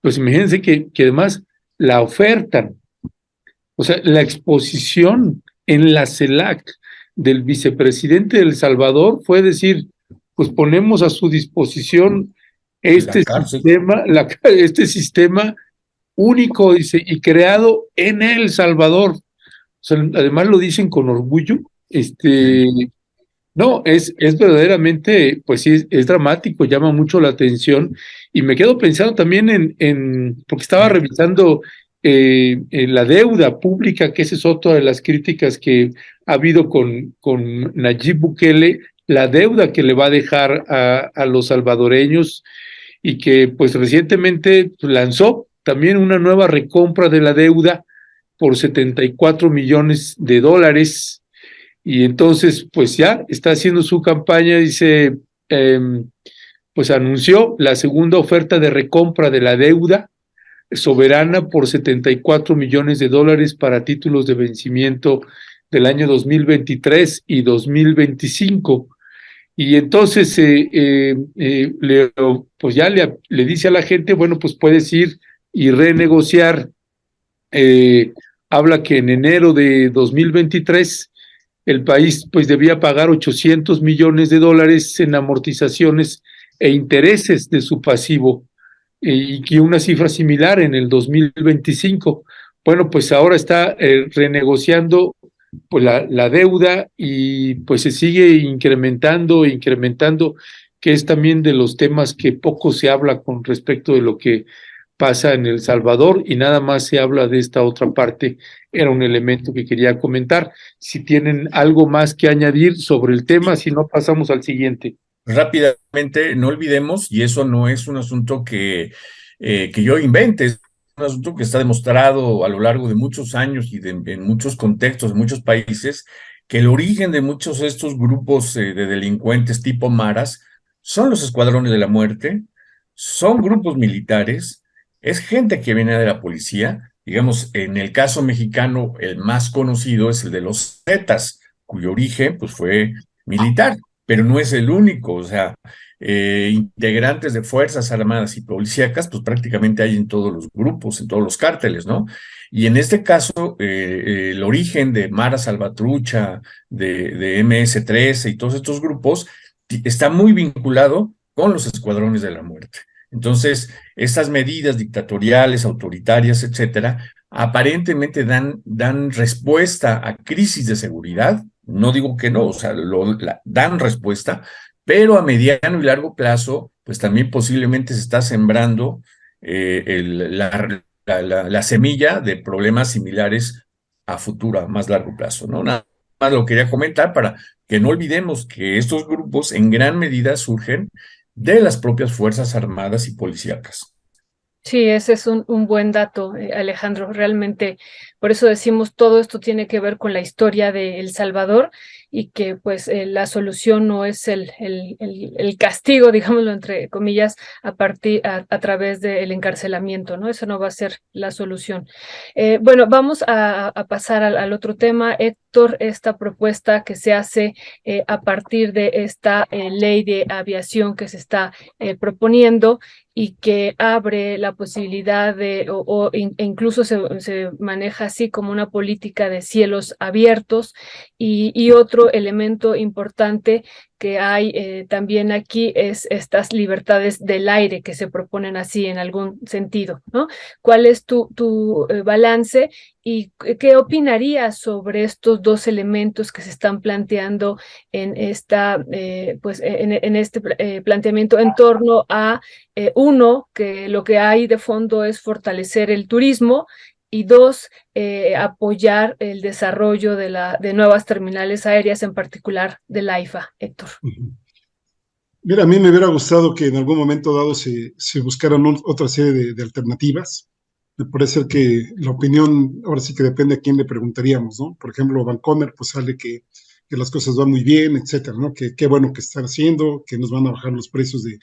pues imagínense que además la ofertan. O sea, la exposición en la CELAC del vicepresidente de El Salvador fue decir, pues ponemos a su disposición este sistema único, dice, y creado en El Salvador. O sea, además lo dicen con orgullo. No, es verdaderamente, pues sí, es dramático, llama mucho la atención. Y me quedo pensando también porque estaba revisando en la deuda pública, que esa es otra de las críticas que ha habido con Nayib Bukele, la deuda que le va a dejar a los salvadoreños, y que pues recientemente lanzó también una nueva recompra de la deuda por 74 millones de dólares, y entonces pues ya está haciendo su campaña. Dice, pues anunció la segunda oferta de recompra de la deuda soberana por 74 millones de dólares para títulos de vencimiento del año 2023 y 2025. Y entonces pues ya le dice a la gente, bueno, pues puedes ir y renegociar. Habla que en enero de 2023 el país pues debía pagar 800 millones de dólares en amortizaciones e intereses de su pasivo, y que una cifra similar en el 2025. Bueno, pues ahora está renegociando pues la deuda, y pues se sigue incrementando, que es también de los temas que poco se habla con respecto de lo que pasa en El Salvador, y nada más se habla de esta otra parte. Era un elemento que quería comentar. Si tienen algo más que añadir sobre el tema, si no pasamos al siguiente. Rápidamente, no olvidemos, y eso no es un asunto que yo invente, es un asunto que está demostrado a lo largo de muchos años y en muchos contextos, en muchos países, que el origen de muchos de estos grupos de delincuentes tipo maras son los escuadrones de la muerte, son grupos militares, es gente que viene de la policía. Digamos, en el caso mexicano, el más conocido es el de los Zetas, cuyo origen pues fue militar, pero no es el único. O sea, integrantes de Fuerzas Armadas y Policíacas, pues prácticamente hay en todos los grupos, en todos los cárteles, ¿no? Y en este caso, el origen de Mara Salvatrucha, de MS-13 y todos estos grupos, está muy vinculado con los escuadrones de la muerte. Entonces, estas medidas dictatoriales, autoritarias, etcétera, aparentemente dan respuesta a crisis de seguridad. No digo que no, o sea, dan respuesta, pero a mediano y largo plazo, pues también posiblemente se está sembrando la la semilla de problemas similares a futuro, a más largo plazo, ¿no? Nada más lo quería comentar para que no olvidemos que estos grupos en gran medida surgen de las propias Fuerzas Armadas y policíacas. Sí, ese es un buen dato, Alejandro. Realmente, por eso decimos todo esto tiene que ver con la historia de El Salvador y que pues la solución no es el castigo, digámoslo entre comillas, a través del encarcelamiento, ¿no? Eso no va a ser la solución. Bueno, vamos a pasar al otro tema. Héctor, esta propuesta que se hace a partir de esta ley de aviación que se está proponiendo y que abre la posibilidad de, e incluso se maneja así como una política de cielos abiertos y otro elemento importante que hay también aquí es estas libertades del aire que se proponen así en algún sentido, ¿no? ¿Cuál es tu balance y qué opinarías sobre estos dos elementos que se están planteando en esta, en este planteamiento en torno a uno, que lo que hay de fondo es fortalecer el turismo y dos, apoyar el desarrollo de nuevas terminales aéreas, en particular del AIFA, Héctor? Mira, a mí me hubiera gustado que en algún momento dado se buscaran otra serie de alternativas. Me parece que la opinión ahora sí que depende a quién le preguntaríamos, ¿no? Por ejemplo, Vancomer, pues sale que las cosas van muy bien, etcétera, ¿no? Que qué bueno que están haciendo, que nos van a bajar los precios de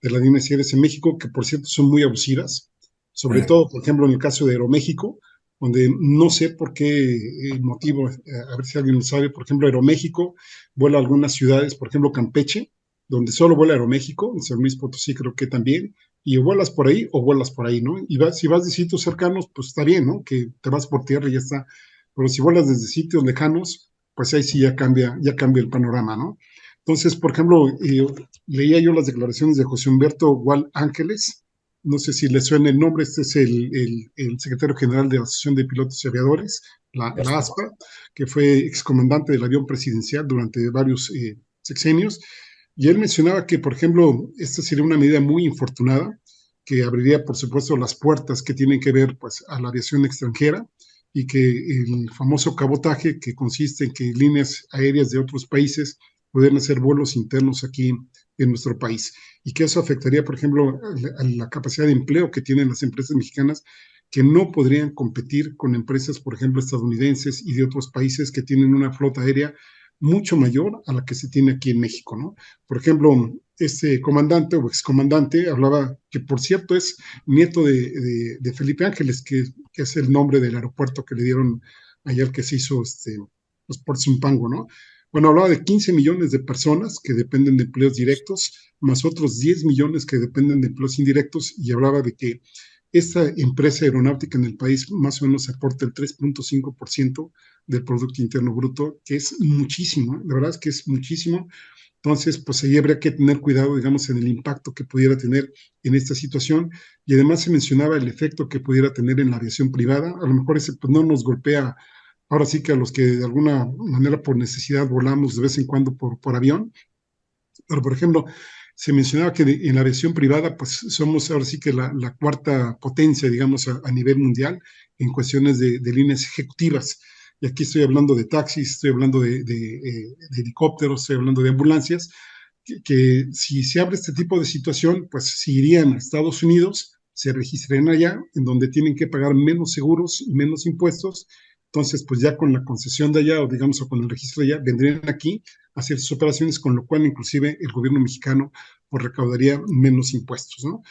las líneas aéreas en México, que por cierto son muy abusivas, sobre todo, por ejemplo, en el caso de Aeroméxico, donde no sé por qué motivo, a ver si alguien lo sabe, por ejemplo, Aeroméxico vuela a algunas ciudades, por ejemplo, Campeche, donde solo vuela Aeroméxico, en San Luis Potosí creo que también, y o vuelas por ahí, ¿no? Y si vas de sitios cercanos, pues está bien, ¿no? Que te vas por tierra y ya está, pero si vuelas desde sitios lejanos, pues ahí sí ya cambia el panorama, ¿no? Entonces, por ejemplo, leía yo las declaraciones de José Humberto Gual Ángeles, no sé si le suena el nombre, este es el secretario general de la Asociación de Pilotos y Aviadores, la ASPA, que fue excomandante del avión presidencial durante varios sexenios, y él mencionaba que, por ejemplo, esta sería una medida muy infortunada, que abriría, por supuesto, las puertas que tienen que ver pues, a la aviación extranjera, y que el famoso cabotaje, que consiste en que líneas aéreas de otros países pueden hacer vuelos internos aquí en nuestro país, y que eso afectaría, por ejemplo, a la capacidad de empleo que tienen las empresas mexicanas, que no podrían competir con empresas, por ejemplo, estadounidenses y de otros países que tienen una flota aérea mucho mayor a la que se tiene aquí en México, ¿no? Por ejemplo, este comandante o excomandante hablaba, que por cierto es nieto de Felipe Ángeles, que es el nombre del aeropuerto que le dieron ayer que se hizo los Puertos Zumpango, ¿no? Bueno, hablaba de 15 millones de personas que dependen de empleos directos, más otros 10 millones que dependen de empleos indirectos, y hablaba de que esta empresa aeronáutica en el país más o menos aporta el 3.5% del Producto Interno Bruto, que es muchísimo, la verdad es que es muchísimo. Entonces, pues ahí habría que tener cuidado, digamos, en el impacto que pudiera tener en esta situación, y además se mencionaba el efecto que pudiera tener en la aviación privada. A lo mejor ese pues no nos golpea ahora sí que a los que de alguna manera por necesidad volamos de vez en cuando por avión, pero por ejemplo, se mencionaba que en la aviación privada, pues somos ahora sí que la cuarta potencia, digamos, a nivel mundial en cuestiones de líneas ejecutivas. Y aquí estoy hablando de taxis, estoy hablando de helicópteros, estoy hablando de ambulancias, que si se abre este tipo de situación, pues si irían a Estados Unidos, se registrarían allá, en donde tienen que pagar menos seguros y menos impuestos. Entonces, pues ya con la concesión de allá, o digamos, o con el registro de allá, vendrían aquí a hacer sus operaciones, con lo cual inclusive el gobierno mexicano pues recaudaría menos impuestos, ¿no?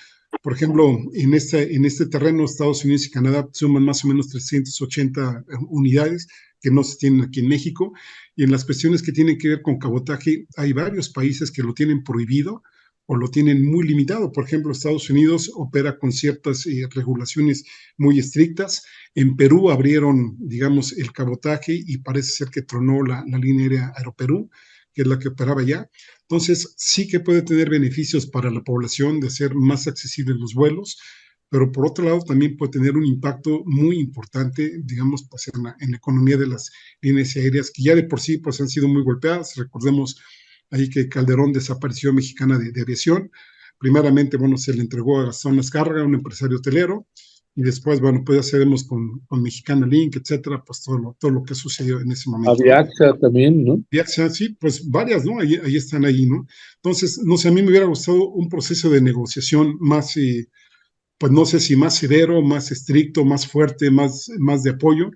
Por ejemplo, en este terreno, Estados Unidos y Canadá suman más o menos 380 unidades que no se tienen aquí en México, y en las cuestiones que tienen que ver con cabotaje, hay varios países que lo tienen prohibido o lo tienen muy limitado. Por ejemplo, Estados Unidos opera con ciertas regulaciones muy estrictas. En Perú abrieron, digamos, el cabotaje y parece ser que tronó la línea aérea Aeroperú, que es la que operaba allá. Entonces, sí que puede tener beneficios para la población de hacer más accesibles los vuelos, pero por otro lado también puede tener un impacto muy importante, digamos, pues en la economía de las líneas aéreas, que ya de por sí pues han sido muy golpeadas. Recordemos ahí que Calderón desapareció Mexicana de Aviación. Primeramente, bueno, se le entregó a Gastón Azcárraga, un empresario hotelero, y después, bueno, pues ya sabemos con Mexicana Link, etcétera, pues todo lo que sucedió en ese momento. Aviaxa también, ¿no? Aviaxa, sí, pues varias, ¿no? Ahí están ahí, ¿no? Entonces, no sé, a mí me hubiera gustado un proceso de negociación más, pues no sé si más severo, más estricto, más fuerte, más de apoyo,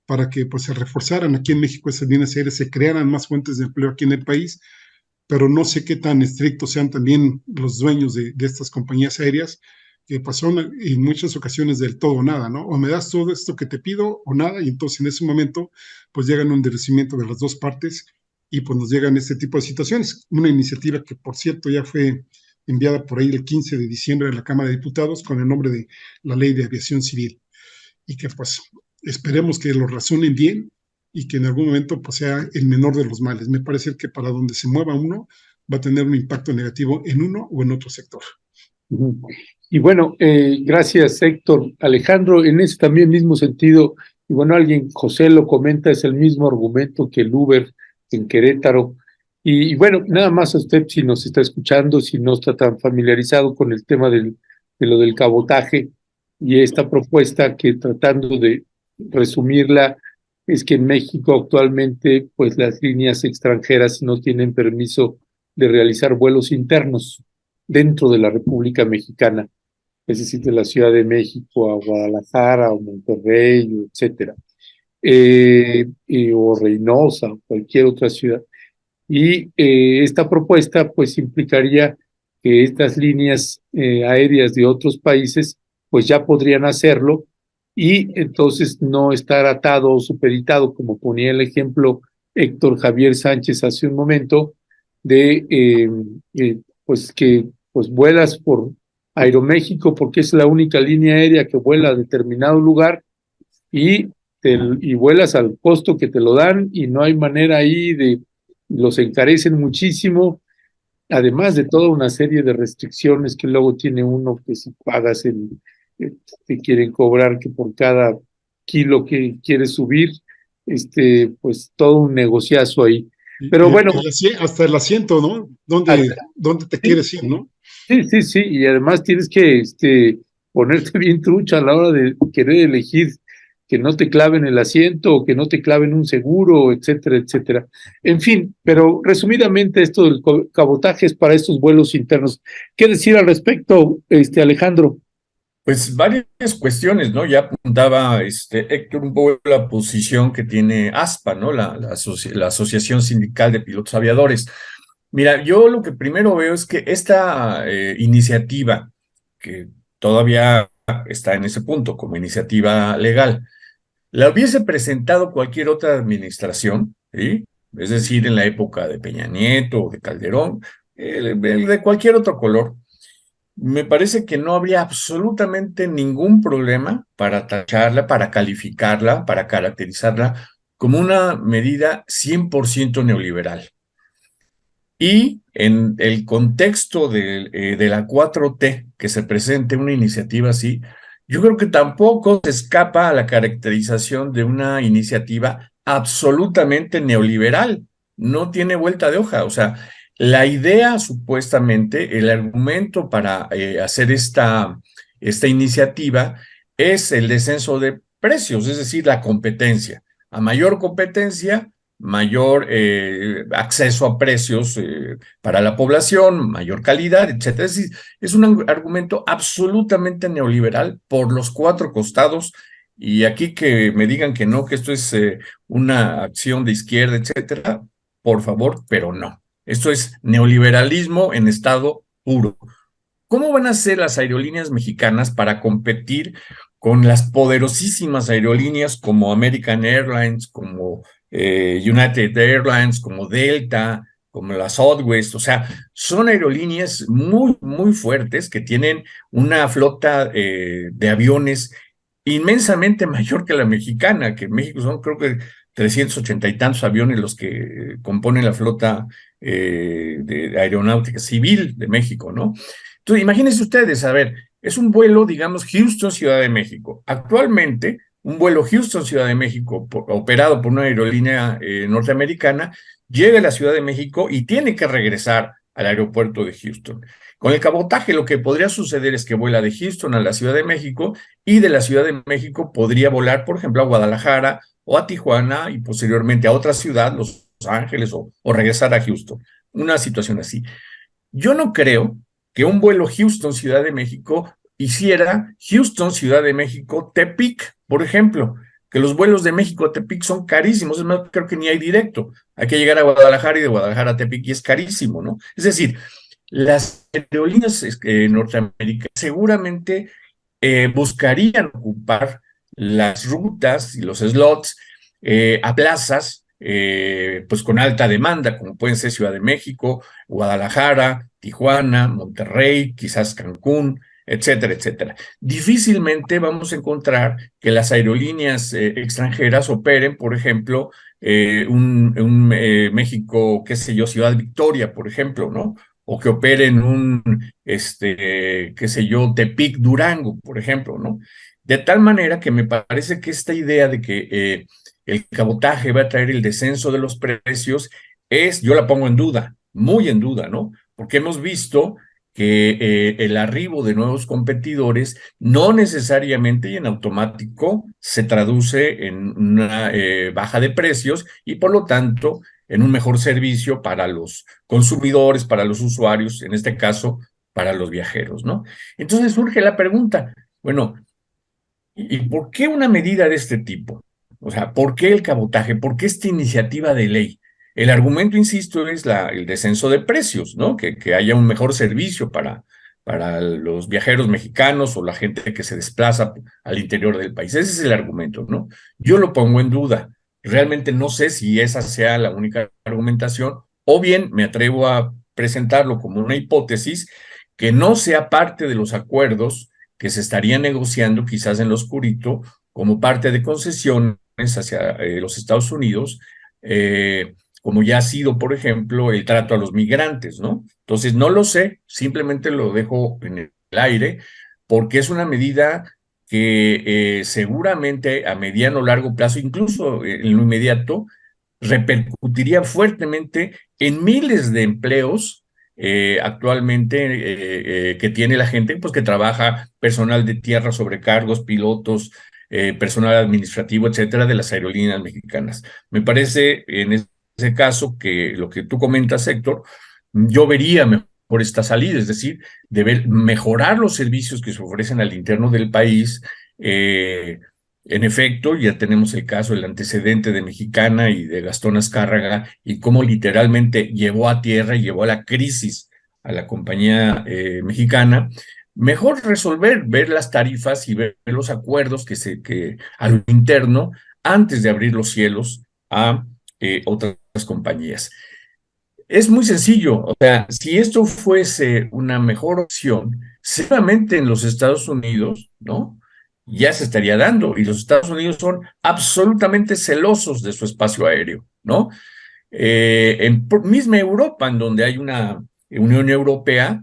para que pues se reforzaran aquí en México esas líneas aéreas, se crearan más fuentes de empleo aquí en el país, pero no sé qué tan estrictos sean también los dueños de estas compañías aéreas, que pasó en muchas ocasiones del todo o nada, ¿no? O me das todo esto que te pido o nada, y entonces en ese momento pues llegan un endurecimiento de las dos partes y pues nos llegan este tipo de situaciones. Una iniciativa que, por cierto, ya fue enviada por ahí el 15 de diciembre a la Cámara de Diputados con el nombre de la Ley de Aviación Civil, y que pues esperemos que lo razonen bien y que en algún momento pues sea el menor de los males. Me parece que para donde se mueva uno va a tener un impacto negativo en uno o en otro sector. Y bueno, gracias Héctor. Alejandro, en ese también mismo sentido, y bueno, José lo comenta, es el mismo argumento que el Uber en Querétaro. Y bueno, nada más a usted, si nos está escuchando, si no está tan familiarizado con el tema de lo del cabotaje y esta propuesta que, tratando de resumirla, es que en México actualmente pues las líneas extranjeras no tienen permiso de realizar vuelos internos dentro de la República Mexicana, es decir, de la Ciudad de México a Guadalajara o Monterrey, etcétera, o Reynosa o cualquier otra ciudad. Y esta propuesta pues implicaría que estas líneas aéreas de otros países pues ya podrían hacerlo y entonces no estar atado o supeditado, como ponía el ejemplo Héctor Javier Sánchez hace un momento, de pues que pues vuelas por Aeroméxico porque es la única línea aérea que vuela a determinado lugar y vuelas al costo que te lo dan y no hay manera ahí de, los encarecen muchísimo, además de toda una serie de restricciones que luego tiene uno, que si pagas te quieren cobrar que por cada kilo que quieres subir, pues todo un negociazo ahí. Pero bueno. Hasta el asiento, ¿no? ¿Dónde te quieres ir, no? Sí, y además tienes que ponerte bien trucha a la hora de querer elegir que no te claven el asiento o que no te claven un seguro, etcétera, etcétera. En fin, pero resumidamente esto del cabotaje es para estos vuelos internos. ¿Qué decir al respecto, Alejandro? Pues varias cuestiones, ¿no? Ya apuntaba Héctor un poco la posición que tiene ASPA, ¿no? La Asociación Sindical de Pilotos Aviadores. Mira, yo lo que primero veo es que esta iniciativa, que todavía está en ese punto como iniciativa legal, la hubiese presentado cualquier otra administración, ¿sí? Es decir, en la época de Peña Nieto o de Calderón, de cualquier otro color, me parece que no habría absolutamente ningún problema para tacharla, para calificarla, para caracterizarla como una medida 100% neoliberal. Y en el contexto de la 4T, que se presente una iniciativa así, yo creo que tampoco se escapa a la caracterización de una iniciativa absolutamente neoliberal. No tiene vuelta de hoja. O sea, la idea, supuestamente, el argumento para hacer esta iniciativa es el descenso de precios, es decir, la competencia. A mayor competencia, mayor acceso a precios para la población, mayor calidad, etcétera. Es decir, es un argumento absolutamente neoliberal por los cuatro costados, y aquí que me digan que no, que esto es una acción de izquierda, etcétera, por favor, pero no. Esto es neoliberalismo en estado puro. ¿Cómo van a hacer las aerolíneas mexicanas para competir con las poderosísimas aerolíneas como American Airlines, como United Airlines, como Delta, como la Southwest? O sea, son aerolíneas muy, muy fuertes que tienen una flota de aviones inmensamente mayor que la mexicana, que en México son creo que 380 y tantos aviones los que componen la flota de aeronáutica civil de México, ¿no? Entonces, imagínense ustedes, a ver, es un vuelo, digamos, Houston-Ciudad de México. Actualmente, un vuelo Houston-Ciudad de México operado por una aerolínea norteamericana llega a la Ciudad de México y tiene que regresar al aeropuerto de Houston. Con el cabotaje lo que podría suceder es que vuela de Houston a la Ciudad de México y de la Ciudad de México podría volar, por ejemplo, a Guadalajara o a Tijuana y posteriormente a otra ciudad, Los Ángeles, o regresar a Houston. Una situación así. Yo no creo que un vuelo Houston-Ciudad de México hiciera Houston-Ciudad de México-Tepic, por ejemplo, que los vuelos de México a Tepic son carísimos, es más, creo que ni hay directo. Hay que llegar a Guadalajara y de Guadalajara a Tepic y es carísimo, ¿no? Es decir, las aerolíneas norteamericanas seguramente buscarían ocupar las rutas y los slots a plazas pues con alta demanda, como pueden ser Ciudad de México, Guadalajara, Tijuana, Monterrey, quizás Cancún, etcétera, etcétera. Difícilmente vamos a encontrar que las aerolíneas extranjeras operen, por ejemplo, un México, qué sé yo, Ciudad Victoria, por ejemplo, ¿no? O que operen un, qué sé yo, Tepic Durango, por ejemplo, ¿no? De tal manera que me parece que esta idea de que el cabotaje va a traer el descenso de los precios yo la pongo en duda, muy en duda, ¿no? Porque hemos visto que el arribo de nuevos competidores no necesariamente y en automático se traduce en una baja de precios y por lo tanto en un mejor servicio para los consumidores, para los usuarios, en este caso para los viajeros, ¿no? Entonces surge la pregunta, bueno, ¿y por qué una medida de este tipo? O sea, ¿por qué el cabotaje? ¿Por qué esta iniciativa de ley? El argumento, insisto, es el descenso de precios, ¿no? Que haya un mejor servicio para los viajeros mexicanos o la gente que se desplaza al interior del país. Ese es el argumento, ¿no? Yo lo pongo en duda. Realmente no sé si esa sea la única argumentación, o bien me atrevo a presentarlo como una hipótesis que no sea parte de los acuerdos que se estarían negociando quizás en lo oscurito como parte de concesiones hacia los Estados Unidos, como ya ha sido, por ejemplo, el trato a los migrantes, ¿no? Entonces, no lo sé, simplemente lo dejo en el aire, porque es una medida que seguramente a mediano o largo plazo, incluso en lo inmediato, repercutiría fuertemente en miles de empleos actualmente que tiene la gente, pues que trabaja personal de tierra, sobrecargos, pilotos, personal administrativo, etcétera, de las aerolíneas mexicanas. Me parece en ese caso que lo que tú comentas, Héctor, yo vería mejor esta salida, es decir, mejorar los servicios que se ofrecen al interno del país. En efecto, ya tenemos el caso, el antecedente de Mexicana y de Gastón Azcárraga y cómo literalmente llevó a tierra y llevó a la crisis a la compañía mexicana. Mejor ver las tarifas y ver los acuerdos que a lo interno antes de abrir los cielos a otras compañías. Es muy sencillo, o sea, si esto fuese una mejor opción, seguramente en los Estados Unidos, ¿no? Ya se estaría dando, y los Estados Unidos son absolutamente celosos de su espacio aéreo, ¿no? En misma Europa, en donde hay una Unión Europea,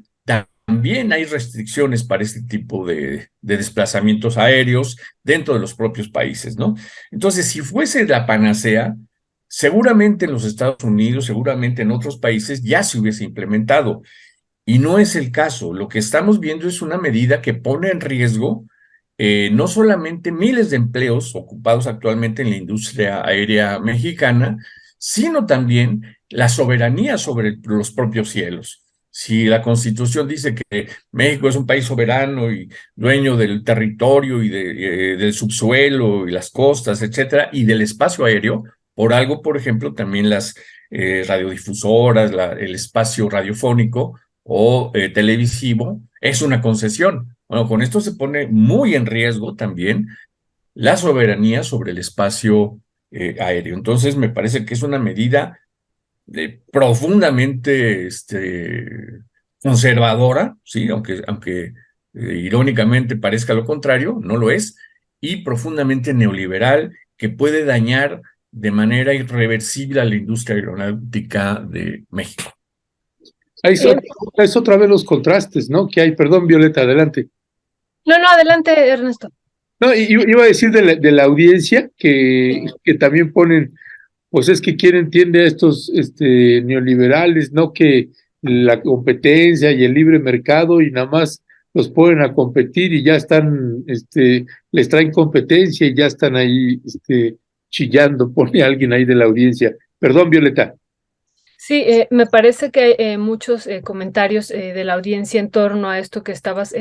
también hay restricciones para este tipo de desplazamientos aéreos dentro de los propios países, ¿no? Entonces, si fuese la panacea, seguramente en los Estados Unidos, seguramente en otros países ya se hubiese implementado, y no es el caso. Lo que estamos viendo es una medida que pone en riesgo no solamente miles de empleos ocupados actualmente en la industria aérea mexicana, sino también la soberanía sobre los propios cielos. Si la Constitución dice que México es un país soberano y dueño del territorio y del subsuelo y las costas, etcétera, y del espacio aéreo, por algo, por ejemplo, también las radiodifusoras, el espacio radiofónico o televisivo es una concesión. Bueno, con esto se pone muy en riesgo también la soberanía sobre el espacio aéreo. Entonces, me parece que es una medida profundamente conservadora, ¿sí? Aunque irónicamente parezca lo contrario, no lo es, y profundamente neoliberal, que puede dañar de manera irreversible a la industria aeronáutica de México. Ahí es otra vez los contrastes, ¿no? Que hay, perdón, Violeta, adelante. No, adelante, Ernesto. No, iba a decir de la audiencia que también ponen, pues es que quién entiende a estos neoliberales, ¿no? Que la competencia y el libre mercado y nada más los ponen a competir y ya están, les traen competencia y ya están ahí, chillando, pone alguien ahí de la audiencia. Perdón, Violeta. Sí, me parece que hay muchos comentarios de la audiencia en torno a esto que estabas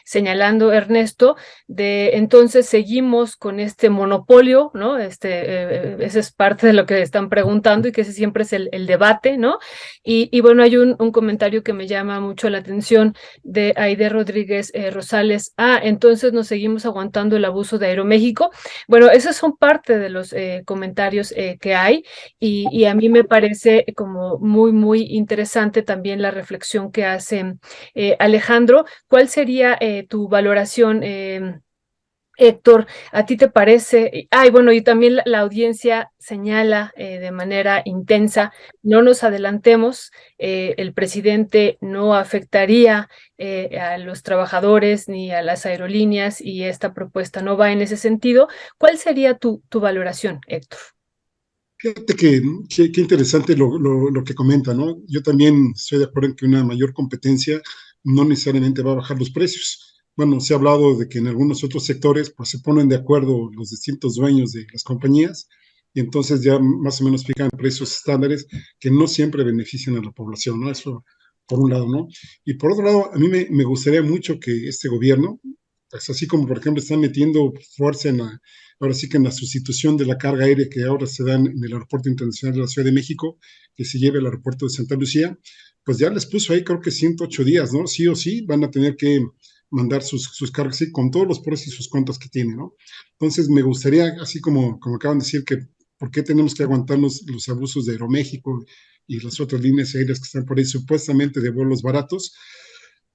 señalando, Ernesto, de entonces seguimos con este monopolio, ¿no? Ese es parte de lo que están preguntando y que ese siempre es el debate, ¿no? Y bueno, hay un comentario que me llama mucho la atención de Aide Rodríguez Rosales. Entonces nos seguimos aguantando el abuso de Aeroméxico. Bueno, esos son parte de los comentarios que hay y a mí me parece como muy, muy interesante también la reflexión que hace Alejandro. ¿Cuál sería tu valoración, Héctor? ¿A ti te parece? Bueno, y también la audiencia señala de manera intensa, no nos adelantemos, el presidente no afectaría a los trabajadores ni a las aerolíneas y esta propuesta no va en ese sentido. ¿Cuál sería tu valoración, Héctor? Fíjate que interesante lo que comenta, ¿no? Yo también estoy de acuerdo en que una mayor competencia no necesariamente va a bajar los precios. Bueno, se ha hablado de que en algunos otros sectores pues se ponen de acuerdo los distintos dueños de las compañías y entonces ya más o menos fijan precios estándares que no siempre benefician a la población, ¿no? Eso por un lado, ¿no? Y por otro lado, a mí me gustaría mucho que este gobierno, pues así como por ejemplo están metiendo fuerza ahora sí que en la sustitución de la carga aérea que ahora se da en el Aeropuerto Internacional de la Ciudad de México, que se lleve al aeropuerto de Santa Lucía, pues ya les puso ahí creo que 108 días, ¿no? Sí o sí van a tener que mandar sus cargas, sí, con todos los pros y sus contras que tiene, ¿no? Entonces me gustaría, así como acaban de decir, que por qué tenemos que aguantarnos los abusos de Aeroméxico y las otras líneas aéreas que están por ahí supuestamente de vuelos baratos,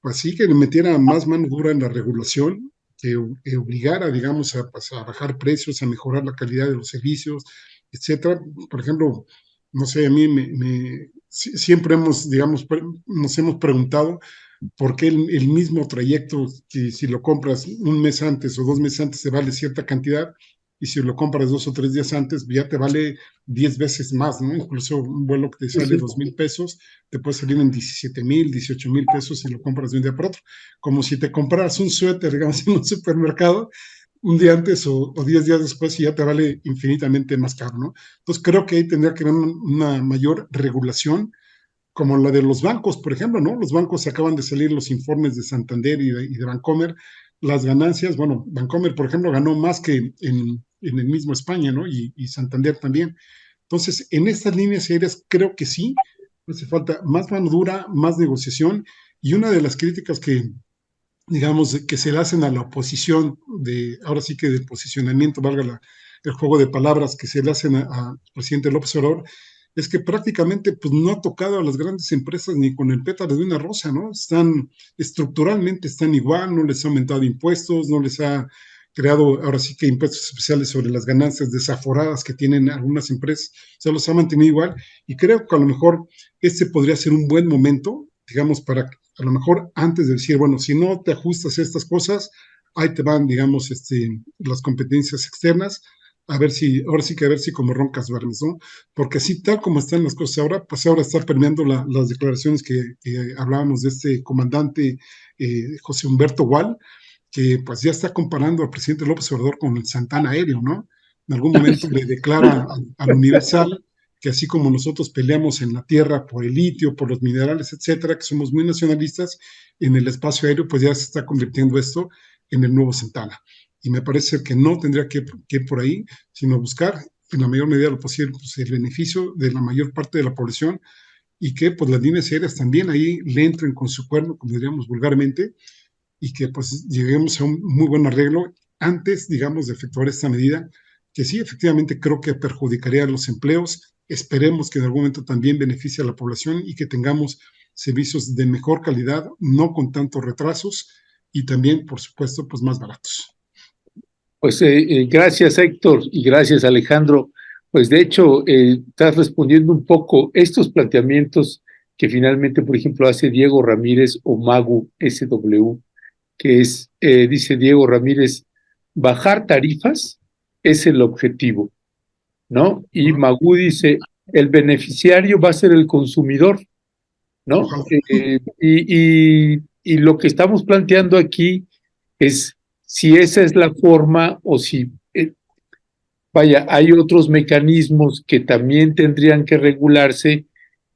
pues sí que le metiera más mano dura en la regulación, que obligara, digamos, a bajar precios, a mejorar la calidad de los servicios, etcétera. Por ejemplo, no sé, a mí siempre digamos, nos hemos preguntado por qué el mismo trayecto, que si lo compras un mes antes o 2 meses antes, te vale cierta cantidad, y si lo compras 2 o 3 días antes, ya te vale 10 veces más, ¿no? Incluso un vuelo que te sale 2,000 pesos, te puede salir en 17,000, 18,000 pesos si lo compras de un día para otro. Como si te compraras un suéter, digamos, en un supermercado, un día antes o 10 días después y ya te vale infinitamente más caro, ¿no? Entonces creo que ahí tendría que haber una mayor regulación, como la de los bancos, por ejemplo, ¿no? Los bancos acaban de salir los informes de Santander y de Bancomer, las ganancias, bueno, Bancomer, por ejemplo, ganó más que en el mismo España, ¿no? Y Santander también. Entonces, en estas líneas aéreas creo que sí, hace falta más mano dura, más negociación, y una de las críticas que, digamos, que se le hacen a la oposición, ahora sí que del posicionamiento, valga el juego de palabras que se le hacen al presidente López Obrador, es que prácticamente pues, no ha tocado a las grandes empresas ni con el pétalo de una rosa, ¿no? Estructuralmente están igual, no les ha aumentado impuestos, no les ha creado ahora sí que impuestos especiales sobre las ganancias desaforadas que tienen algunas empresas, se los ha mantenido igual, y creo que a lo mejor este podría ser un buen momento, digamos, para a lo mejor antes de decir, bueno, si no te ajustas a estas cosas, ahí te van, digamos, las competencias externas, ahora sí que a ver si como roncas duermes, ¿no? Porque así tal como están las cosas ahora, pues ahora está permeando las declaraciones que hablábamos de este comandante José Humberto Gual, que pues ya está comparando al presidente López Obrador con el Santana Aéreo, ¿no? En algún momento le declara al Universal que así como nosotros peleamos en la tierra por el litio, por los minerales, etcétera, que somos muy nacionalistas, en el espacio aéreo, pues ya se está convirtiendo esto en el nuevo Santana. Y me parece que no tendría que ir por ahí, sino buscar en la mayor medida de lo posible pues, el beneficio de la mayor parte de la población y que pues las líneas aéreas también ahí le entren con su cuerno, como diríamos vulgarmente, y que pues lleguemos a un muy buen arreglo antes, digamos, de efectuar esta medida, que sí, efectivamente creo que perjudicaría a los empleos. Esperemos que en algún momento también beneficie a la población y que tengamos servicios de mejor calidad, no con tantos retrasos y también, por supuesto, pues más baratos. Pues gracias, Héctor, y gracias, Alejandro. Pues de hecho, estás respondiendo un poco estos planteamientos que finalmente, por ejemplo, hace Diego Ramírez o Magu SW, que es, dice Diego Ramírez, bajar tarifas es el objetivo, ¿no? Y Magu dice, el beneficiario va a ser el consumidor, ¿no? Y lo que estamos planteando aquí es si esa es la forma o si, vaya, hay otros mecanismos que también tendrían que regularse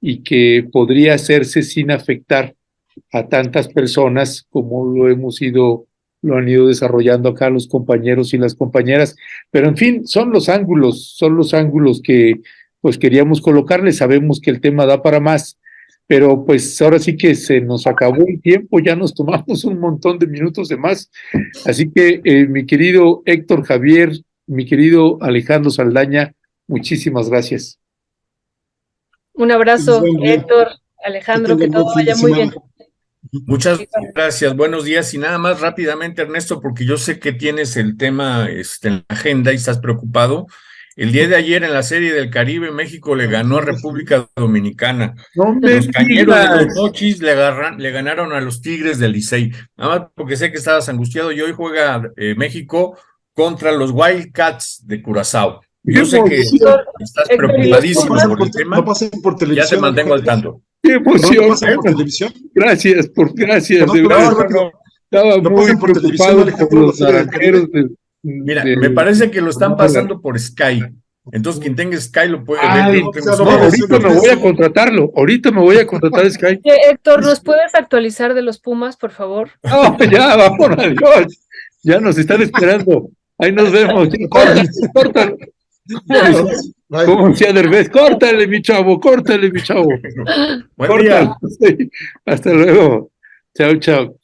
y que podría hacerse sin afectar a tantas personas como lo han ido desarrollando acá los compañeros y las compañeras. Pero en fin, son los ángulos que pues queríamos colocarles. Sabemos que el tema da para más, pero pues ahora sí que se nos acabó el tiempo, ya nos tomamos un montón de minutos de más. Así que mi querido Héctor Javier, mi querido Alejandro Saldaña, muchísimas gracias. Un abrazo, Héctor, Alejandro, que todo vaya muy bien. Muchas gracias, buenos días. Y nada más rápidamente, Ernesto, porque yo sé que tienes el tema en la agenda y estás preocupado. El día de ayer en la Serie del Caribe, México le ganó a República Dominicana. Los Cañeros de los Mochis le ganaron a los Tigres del Licey. Nada más porque sé que estabas angustiado y hoy juega México contra los Wildcats de Curazao. Yo sé que estás preocupadísimo por el tema. No pasen por televisión. Ya te mantengo al tanto. ¡Qué emoción! ¿No pasen por televisión? Gracias. No, De verdad, estaba no muy pasen por televisión, preocupado Alejandro, por los la Serie del naranjeros. Mira, me parece que lo están pasando por Sky. Entonces, quien tenga Sky lo puede ver. Ay, ahorita me voy a contratarlo. Ahorita me voy a contratar Sky. Héctor, ¿nos puedes actualizar de los Pumas, por favor? No, ya, vamos, adiós. Ya nos están esperando. Ahí nos vemos. Córtalo. Como decía Derbez, córtale, mi chavo, córtale, mi chavo. Buen día. Sí. Hasta luego. Chao, chao.